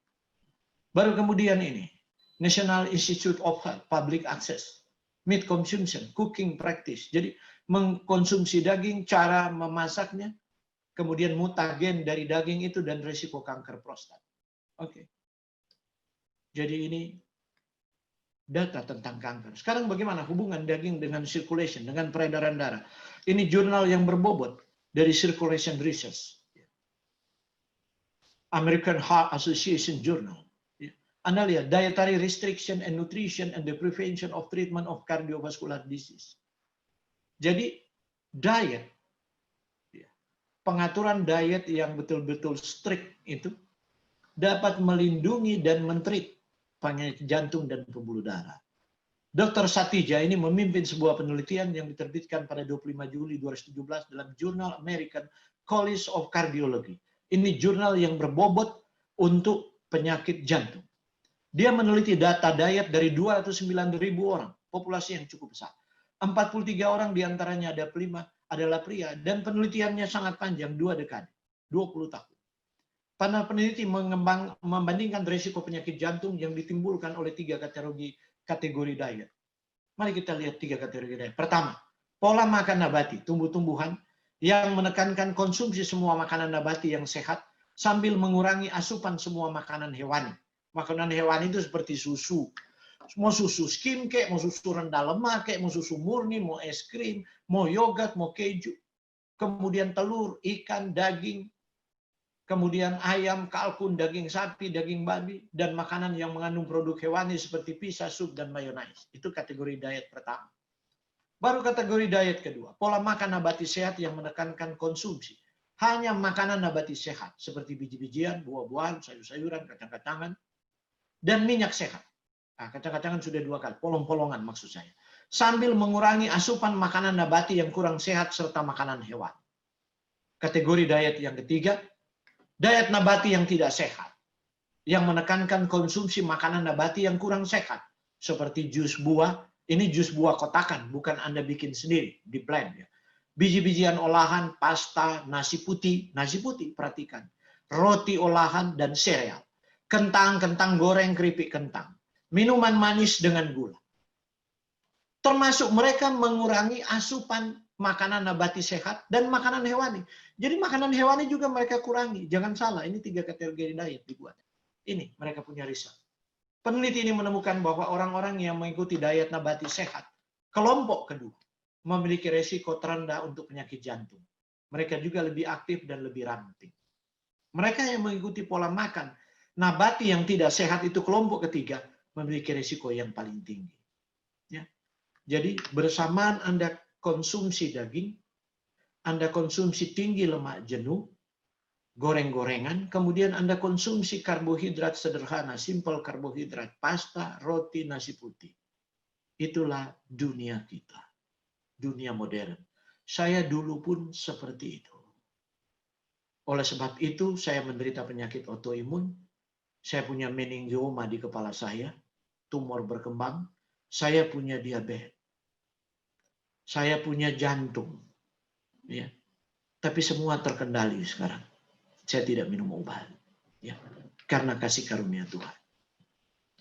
Baru kemudian ini. National Institute of Health, Public Access. Meat consumption, cooking practice. Jadi mengkonsumsi daging, cara memasaknya, kemudian mutagen dari daging itu dan risiko kanker prostat. Oke. Jadi ini data tentang kanker. Sekarang bagaimana hubungan daging dengan circulation, dengan peredaran darah? Ini jurnal yang berbobot dari Circulation Research. American Heart Association Journal. Anda lihat, dietary restriction and nutrition and the prevention of treatment of cardiovascular disease. Jadi, diet, pengaturan diet yang betul-betul strict itu dapat melindungi dan men-treat penyakit jantung dan pembuluh darah. Dr. Satija ini memimpin sebuah penelitian yang diterbitkan pada 25 Juli 2017 dalam Jurnal American College of Cardiology. Ini jurnal yang berbobot untuk penyakit jantung. Dia meneliti data diet dari 209.000 orang, populasi yang cukup besar. 43 orang diantaranya adalah pria, dan penelitiannya sangat panjang, 2 dekade, 20 tahun. Panel peneliti membandingkan risiko penyakit jantung yang ditimbulkan oleh 3 kategori diet. Mari kita lihat 3 kategori diet. Pertama, pola makan nabati, tumbuh-tumbuhan, yang menekankan konsumsi semua makanan nabati yang sehat, sambil mengurangi asupan semua makanan hewani. Makanan hewani itu seperti susu. Mau susu skim kek, mau susu rendah lemak kek, mau susu murni, mau es krim, mau yogurt, mau keju. Kemudian telur, ikan, daging, kemudian ayam, kalkun, daging sapi, daging babi, dan makanan yang mengandung produk hewani seperti pizza, sup, dan mayonaise. Itu kategori diet pertama. Baru kategori diet kedua, pola makan nabati sehat yang menekankan konsumsi. Hanya makanan nabati sehat, seperti biji-bijian, buah-buahan, sayur-sayuran, kacang-kacangan, dan minyak sehat. Nah, kacang-kacangan sudah 2 kali, polong-polongan maksud saya. Sambil mengurangi asupan makanan nabati yang kurang sehat serta makanan hewan. Kategori diet yang ketiga, diet nabati yang tidak sehat. Yang menekankan konsumsi makanan nabati yang kurang sehat. Seperti jus buah, ini jus buah kotakan, bukan Anda bikin sendiri, di blend. Ya. Biji-bijian olahan, pasta, nasi putih, perhatikan. Roti olahan, dan sereal. Kentang goreng, keripik kentang. Minuman manis dengan gula. Termasuk mereka mengurangi asupan makanan nabati sehat dan makanan hewani. Jadi makanan hewani juga mereka kurangi. Jangan salah, ini 3 kategori diet dibuat. Ini mereka punya riset. Peneliti ini menemukan bahwa orang-orang yang mengikuti diet nabati sehat, kelompok kedua, memiliki resiko terendah untuk penyakit jantung. mereka juga lebih aktif dan lebih ramping. Mereka yang mengikuti pola makan nabati yang tidak sehat itu kelompok ketiga memiliki risiko yang paling tinggi. Ya. Jadi bersamaan Anda konsumsi daging, Anda konsumsi tinggi lemak jenuh, goreng-gorengan, kemudian Anda konsumsi karbohidrat sederhana, simple karbohidrat, pasta, roti, nasi putih. Itulah dunia kita, dunia modern. Saya dulu pun seperti itu. Oleh sebab itu, saya menderita penyakit autoimun. Saya punya meningioma di kepala saya, tumor berkembang. Saya punya diabetes. Saya punya jantung. Ya. Tapi semua terkendali sekarang. Saya tidak minum obat. Ya. Karena kasih karunia Tuhan.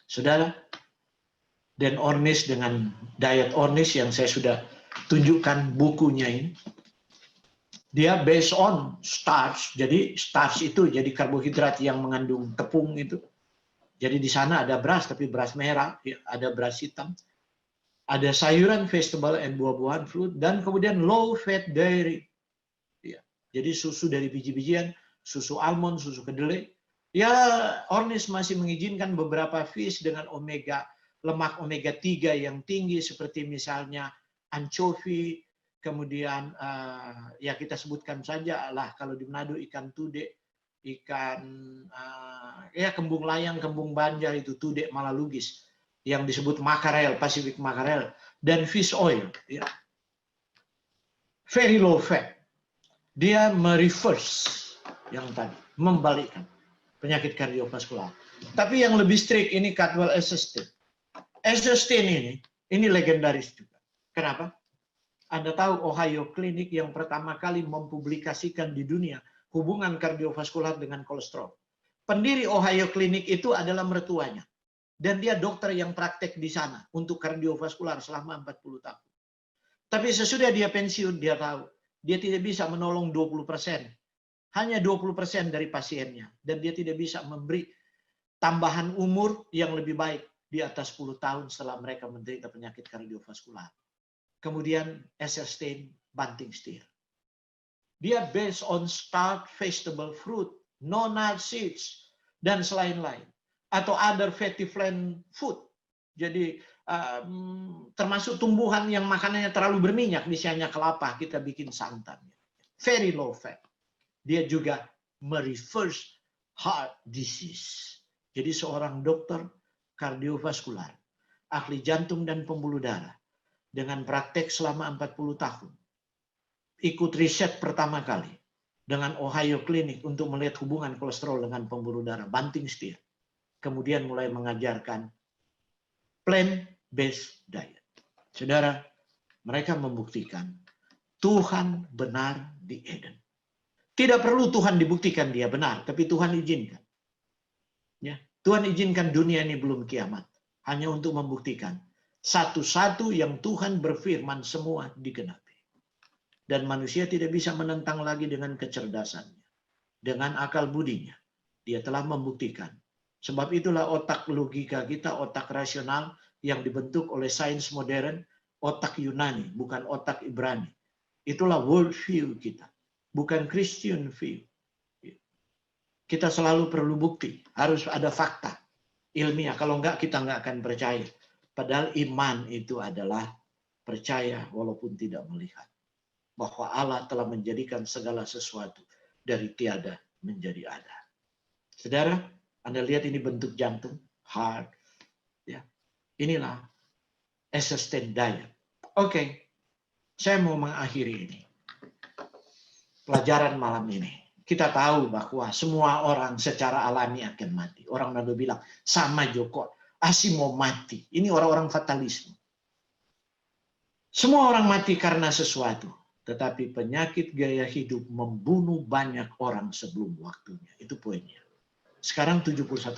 Saudara, Dan Ornish dengan diet Ornish yang saya sudah tunjukkan bukunya ini. Dia based on starch. Jadi starch itu jadi karbohidrat yang mengandung tepung itu. Jadi di sana ada beras, tapi beras merah, ada beras hitam. Ada sayuran, vegetable, and buah-buahan, fruit, dan kemudian low fat dairy. Ya. Jadi susu dari biji-bijian, susu almond, susu kedelai. Ya, Ornish masih mengizinkan beberapa fish dengan lemak omega 3 yang tinggi, seperti misalnya anchovy, kemudian ya kita sebutkan saja lah kalau di Manado ikan tude, ikan ya kembung layang, kembung banjar itu tude malalugis yang disebut makarel, Pacific makarel, dan fish oil. Ya. Very low fat. Dia mereverse yang tadi, membalikkan penyakit kardiovaskular. Tapi yang lebih strict ini Caldwell Esselstyn. Esselstyn ini legendaris juga. Kenapa? Anda tahu Ohio Clinic yang pertama kali mempublikasikan di dunia hubungan kardiovaskular dengan kolesterol. Pendiri Ohio Clinic itu adalah mertuanya. Dan dia dokter yang praktek di sana untuk kardiovaskular selama 40 tahun. Tapi sesudah dia pensiun, dia tahu dia tidak bisa menolong 20%. Hanya 20% dari pasiennya. Dan dia tidak bisa memberi tambahan umur yang lebih baik di atas 10 tahun setelah mereka menderita penyakit kardiovaskular. Kemudian Esselstyn banting setir. Dia based on starch, vegetable, fruit, no nut seeds, dan selain-lain. Atau other fatty plant food. Jadi termasuk tumbuhan yang makanannya terlalu berminyak, misalnya kelapa, kita bikin santan. Very low fat. Dia juga mereverse heart disease. Jadi seorang dokter kardiovaskular, ahli jantung dan pembuluh darah, dengan praktek selama 40 tahun. Ikut riset pertama kali dengan Ohio Clinic untuk melihat hubungan kolesterol dengan pembuluh darah, banting setir. Kemudian mulai mengajarkan plant-based diet. Saudara, mereka membuktikan Tuhan benar di Eden. Tidak perlu Tuhan dibuktikan dia benar, tapi Tuhan izinkan. Ya, Tuhan izinkan dunia ini belum kiamat. Hanya untuk membuktikan satu-satu yang Tuhan berfirman semua digenapi. Dan manusia tidak bisa menentang lagi dengan kecerdasannya. Dengan akal budinya. Dia telah membuktikan. Sebab itulah otak logika kita, otak rasional yang dibentuk oleh sains modern, otak Yunani, bukan otak Ibrani. Itulah world view kita. Bukan Christian view. Kita selalu perlu bukti. Harus ada fakta ilmiah. Kalau enggak, kita enggak akan percaya. Padahal iman itu adalah percaya walaupun tidak melihat. Bahwa Allah telah menjadikan segala sesuatu dari tiada menjadi ada. Saudara, Anda lihat ini bentuk jantung, heart. Ya. Inilah Esselstyn diet. Oke, saya mau mengakhiri ini. Pelajaran malam ini. Kita tahu bahwa semua orang secara alami akan mati. Orang Nado bilang, sama Joko. Asi mau mati. Ini orang-orang fatalisme. Semua orang mati karena sesuatu. Tetapi penyakit gaya hidup membunuh banyak orang sebelum waktunya. Itu poinnya. Sekarang 71%.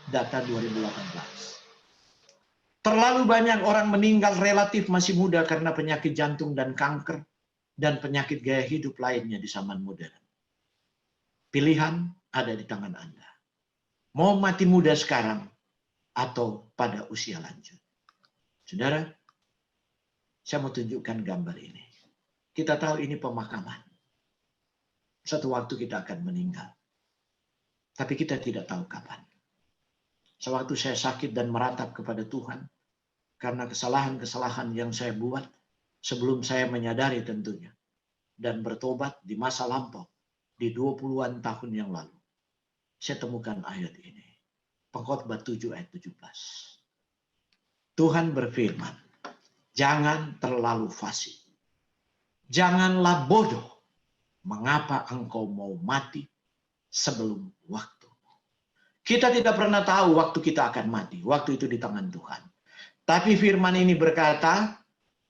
Data 2018. Terlalu banyak orang meninggal relatif masih muda karena penyakit jantung dan kanker. Dan penyakit gaya hidup lainnya di zaman modern. Pilihan ada di tangan Anda. Mau mati muda sekarang atau pada usia lanjut. Saudara, saya mau tunjukkan gambar ini. Kita tahu ini pemakaman. Suatu waktu kita akan meninggal. Tapi kita tidak tahu kapan. Sewaktu saya sakit dan meratap kepada Tuhan, karena kesalahan-kesalahan yang saya buat sebelum saya menyadari tentunya, dan bertobat di masa lampau, di 20-an tahun yang lalu, saya temukan ayat ini. Pengkhotbah 7 ayat 17. Tuhan berfirman, jangan terlalu fasik. Janganlah bodoh. Mengapa engkau mau mati sebelum waktu? Kita tidak pernah tahu waktu kita akan mati. Waktu itu di tangan Tuhan. Tapi firman ini berkata,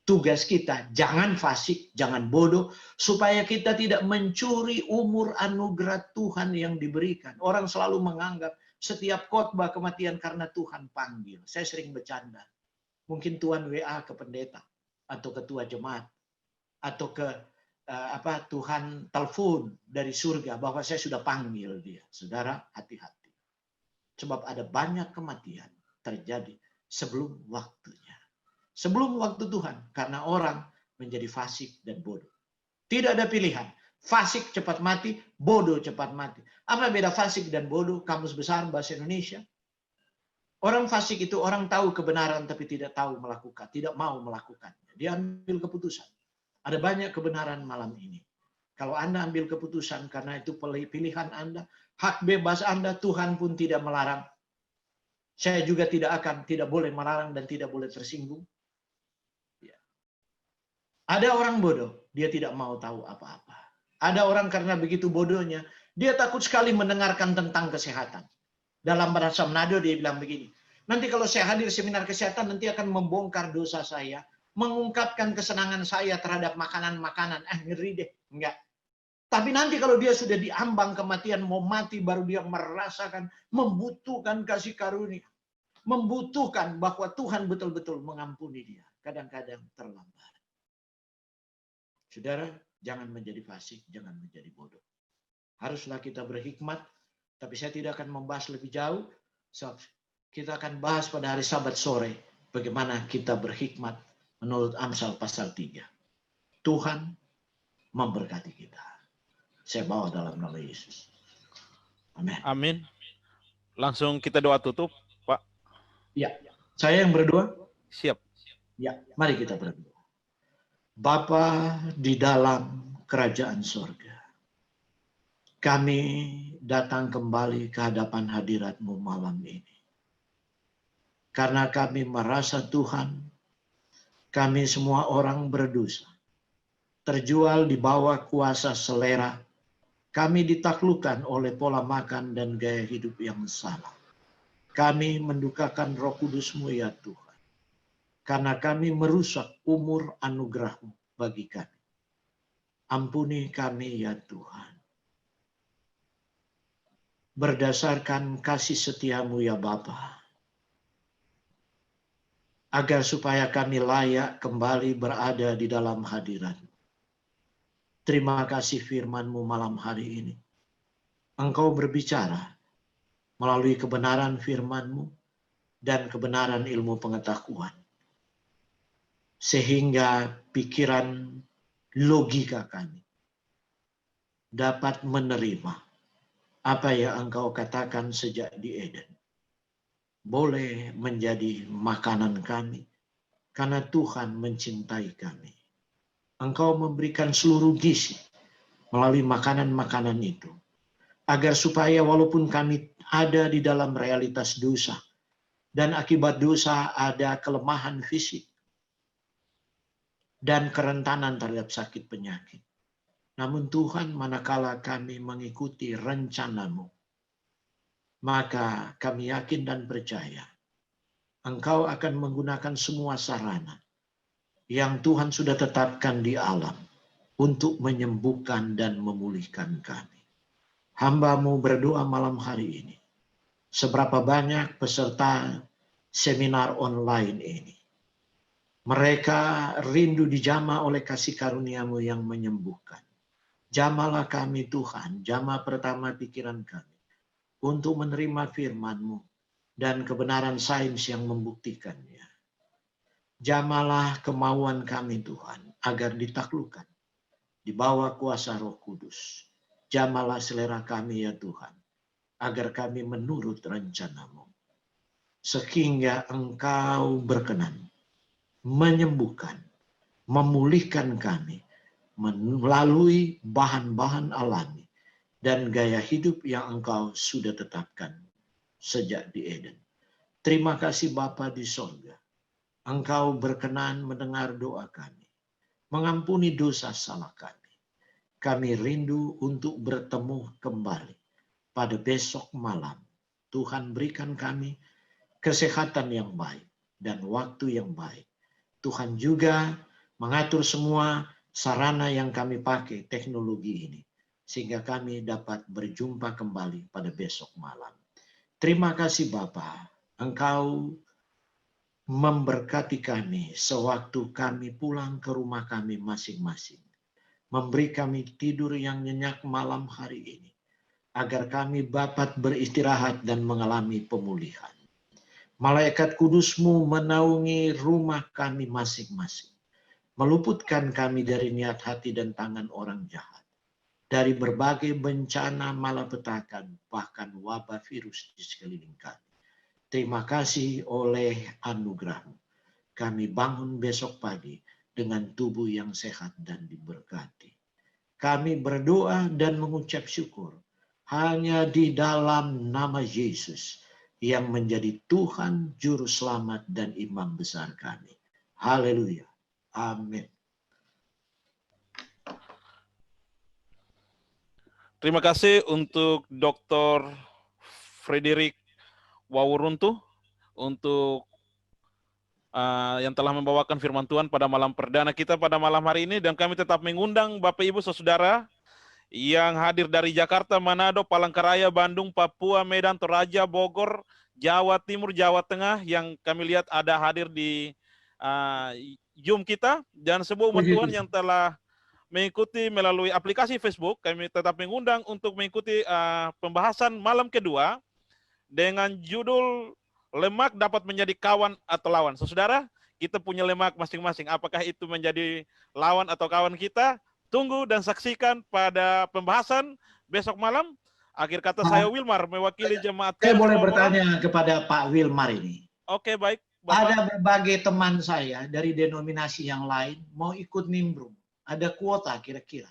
tugas kita jangan fasik, jangan bodoh, supaya kita tidak mencuri umur anugerah Tuhan yang diberikan. Orang selalu menganggap setiap khotbah kematian karena Tuhan panggil. Saya sering bercanda. Mungkin Tuhan WA ke pendeta atau ketua jemaat atau ke Tuhan telepon dari surga bahwa saya sudah panggil dia. Saudara, hati-hati. Sebab ada banyak kematian terjadi sebelum waktunya. Sebelum waktu Tuhan. Karena orang menjadi fasik dan bodoh. Tidak ada pilihan. Fasik cepat mati, bodoh cepat mati. Apa beda fasik dan bodoh? Kamus Besar Bahasa Indonesia. Orang fasik itu orang tahu kebenaran tapi tidak tahu melakukan. Tidak mau melakukannya. Dia ambil keputusan. Ada banyak kebenaran malam ini. Kalau Anda ambil keputusan karena itu pilihan Anda, hak bebas Anda, Tuhan pun tidak melarang. Saya juga tidak boleh melarang dan tidak boleh tersinggung. Ya. Ada orang bodoh, dia tidak mau tahu apa-apa. Ada orang karena begitu bodohnya, dia takut sekali mendengarkan tentang kesehatan. Dalam bahasa Manado dia bilang begini, nanti kalau saya hadir seminar kesehatan, nanti akan membongkar dosa saya, mengungkapkan kesenangan saya terhadap makanan-makanan. Ngeri deh. Enggak. Tapi nanti kalau dia sudah diambang kematian, mau mati, baru dia merasakan, membutuhkan kasih karunia. Membutuhkan bahwa Tuhan betul-betul mengampuni dia. Kadang-kadang terlambat. Saudara, jangan menjadi fasik, jangan menjadi bodoh. Haruslah kita berhikmat, tapi saya tidak akan membahas lebih jauh. So, kita akan bahas pada hari Sabat sore, bagaimana kita berhikmat menurut Amsal pasal 3. Tuhan memberkati kita. Saya bawa dalam nama Yesus. Amin. Amin. Langsung kita doa tutup, Pak. Ya, saya yang berdoa. Siap. Ya, mari kita berdoa. Bapa di dalam kerajaan sorga, kami datang kembali ke hadapan hadirat-Mu malam ini. Karena kami merasa Tuhan, kami semua orang berdosa, terjual di bawah kuasa selera. Kami ditaklukkan oleh pola makan dan gaya hidup yang salah. Kami mendukakan Roh Kudus-Mu ya Tuhan. Karena kami merusak umur anugerah-Mu bagi kami. Ampuni kami ya Tuhan. Berdasarkan kasih setia-Mu ya Bapa, agar supaya kami layak kembali berada di dalam hadirat. Terima kasih firman-Mu malam hari ini. Engkau berbicara melalui kebenaran firman-Mu dan kebenaran ilmu pengetahuan. Sehingga pikiran logika kami dapat menerima apa yang Engkau katakan sejak di Eden. Boleh menjadi makanan kami, karena Tuhan mencintai kami. Engkau memberikan seluruh gizi melalui makanan-makanan itu, agar supaya walaupun kami ada di dalam realitas dosa, dan akibat dosa ada kelemahan fisik, dan kerentanan terhadap sakit penyakit. Namun Tuhan, manakala kami mengikuti rencana-Mu, maka kami yakin dan percaya Engkau akan menggunakan semua sarana yang Tuhan sudah tetapkan di alam untuk menyembuhkan dan memulihkan kami. Hamba-Mu berdoa malam hari ini. Seberapa banyak peserta seminar online ini. Mereka rindu dijamah oleh kasih karunia-Mu yang menyembuhkan. Jamalah kami Tuhan, jamah pertama pikiran kami, untuk menerima firman-Mu dan kebenaran sains yang membuktikannya. Jamalah kemauan kami Tuhan, agar ditaklukkan di bawah kuasa Roh Kudus. Jamalah selera kami ya Tuhan, agar kami menurut rencana-Mu. Sehingga Engkau berkenan menyembuhkan, memulihkan kami melalui bahan-bahan alami dan gaya hidup yang Engkau sudah tetapkan sejak di Eden. Terima kasih Bapa di sorga. Engkau berkenan mendengar doa kami, mengampuni dosa salah kami. Kami rindu untuk bertemu kembali pada besok malam. Tuhan berikan kami kesehatan yang baik dan waktu yang baik. Tuhan juga mengatur semua sarana yang kami pakai teknologi ini, sehingga kami dapat berjumpa kembali pada besok malam. Terima kasih Bapa, Engkau memberkati kami sewaktu kami pulang ke rumah kami masing-masing. Memberi kami tidur yang nyenyak malam hari ini, agar kami dapat beristirahat dan mengalami pemulihan. Malaikat kudus-Mu menaungi rumah kami masing-masing, meluputkan kami dari niat hati dan tangan orang jahat, dari berbagai bencana malapetaka, bahkan wabah virus di sekeliling kami. Terima kasih oleh anugerah-Mu. Kami bangun besok pagi dengan tubuh yang sehat dan diberkati. Kami berdoa dan mengucap syukur hanya di dalam nama Yesus yang menjadi Tuhan, Juru Selamat, dan Imam besar kami. Haleluya. Amin. Terima kasih untuk Dr. Frederick Wawuruntu untuk yang telah membawakan firman Tuhan pada malam perdana kita pada malam hari ini, dan kami tetap mengundang Bapak Ibu Saudara yang hadir dari Jakarta, Manado, Palangkaraya, Bandung, Papua, Medan, Toraja, Bogor, Jawa Timur, Jawa Tengah, yang kami lihat ada hadir di Zoom kita, dan semua umat Tuhan yang telah mengikuti melalui aplikasi Facebook. Kami tetap mengundang untuk mengikuti pembahasan malam kedua dengan judul lemak dapat menjadi kawan atau lawan. Saudara, kita punya lemak masing-masing. Apakah itu menjadi lawan atau kawan kita? Tunggu dan saksikan pada pembahasan besok malam. Akhir kata saya Wilmar, mewakili jemaat. Saya boleh bertanya kepada Pak Wilmar ini. Oke, baik. Bapak. Ada berbagai teman saya dari denominasi yang lain mau ikut nimbrung. Ada kuota kira-kira.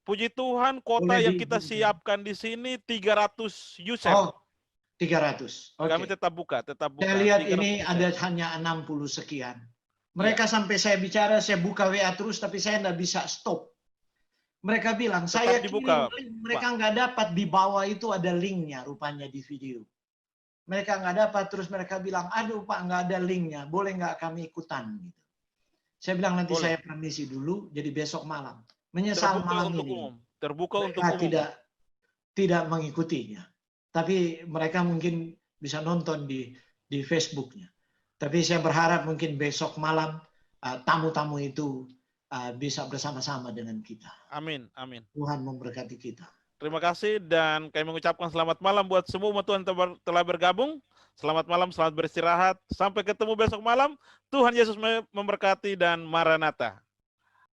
Puji Tuhan, kuota yang kita siapkan di sini 300 user. Oh, 300. Okay. Kami tetap buka. Saya lihat ini ada hanya 60 sekian. Mereka sampai saya bicara, saya buka WA terus, tapi saya tidak bisa stop. Mereka bilang, tetap saya dibuka, kirim, mereka nggak dapat, di bawah itu ada linknya rupanya di video. Mereka nggak dapat, terus mereka bilang, aduh Pak, nggak ada linknya, boleh nggak kami ikutan? Gitu. Saya bilang, nanti boleh. Saya permisi dulu, jadi besok malam. Menyesal terbuka malam untuk ini. Umum. Terbuka mereka untuk umum. Tidak mengikutinya. Tapi mereka mungkin bisa nonton di Facebooknya. Tapi saya berharap mungkin besok malam tamu-tamu itu bisa bersama-sama dengan kita. Amin, amin. Tuhan memberkati kita. Terima kasih, dan kami mengucapkan selamat malam buat semua umat Tuhan telah bergabung. Selamat malam, selamat beristirahat. Sampai ketemu besok malam. Tuhan Yesus memberkati dan Maranatha.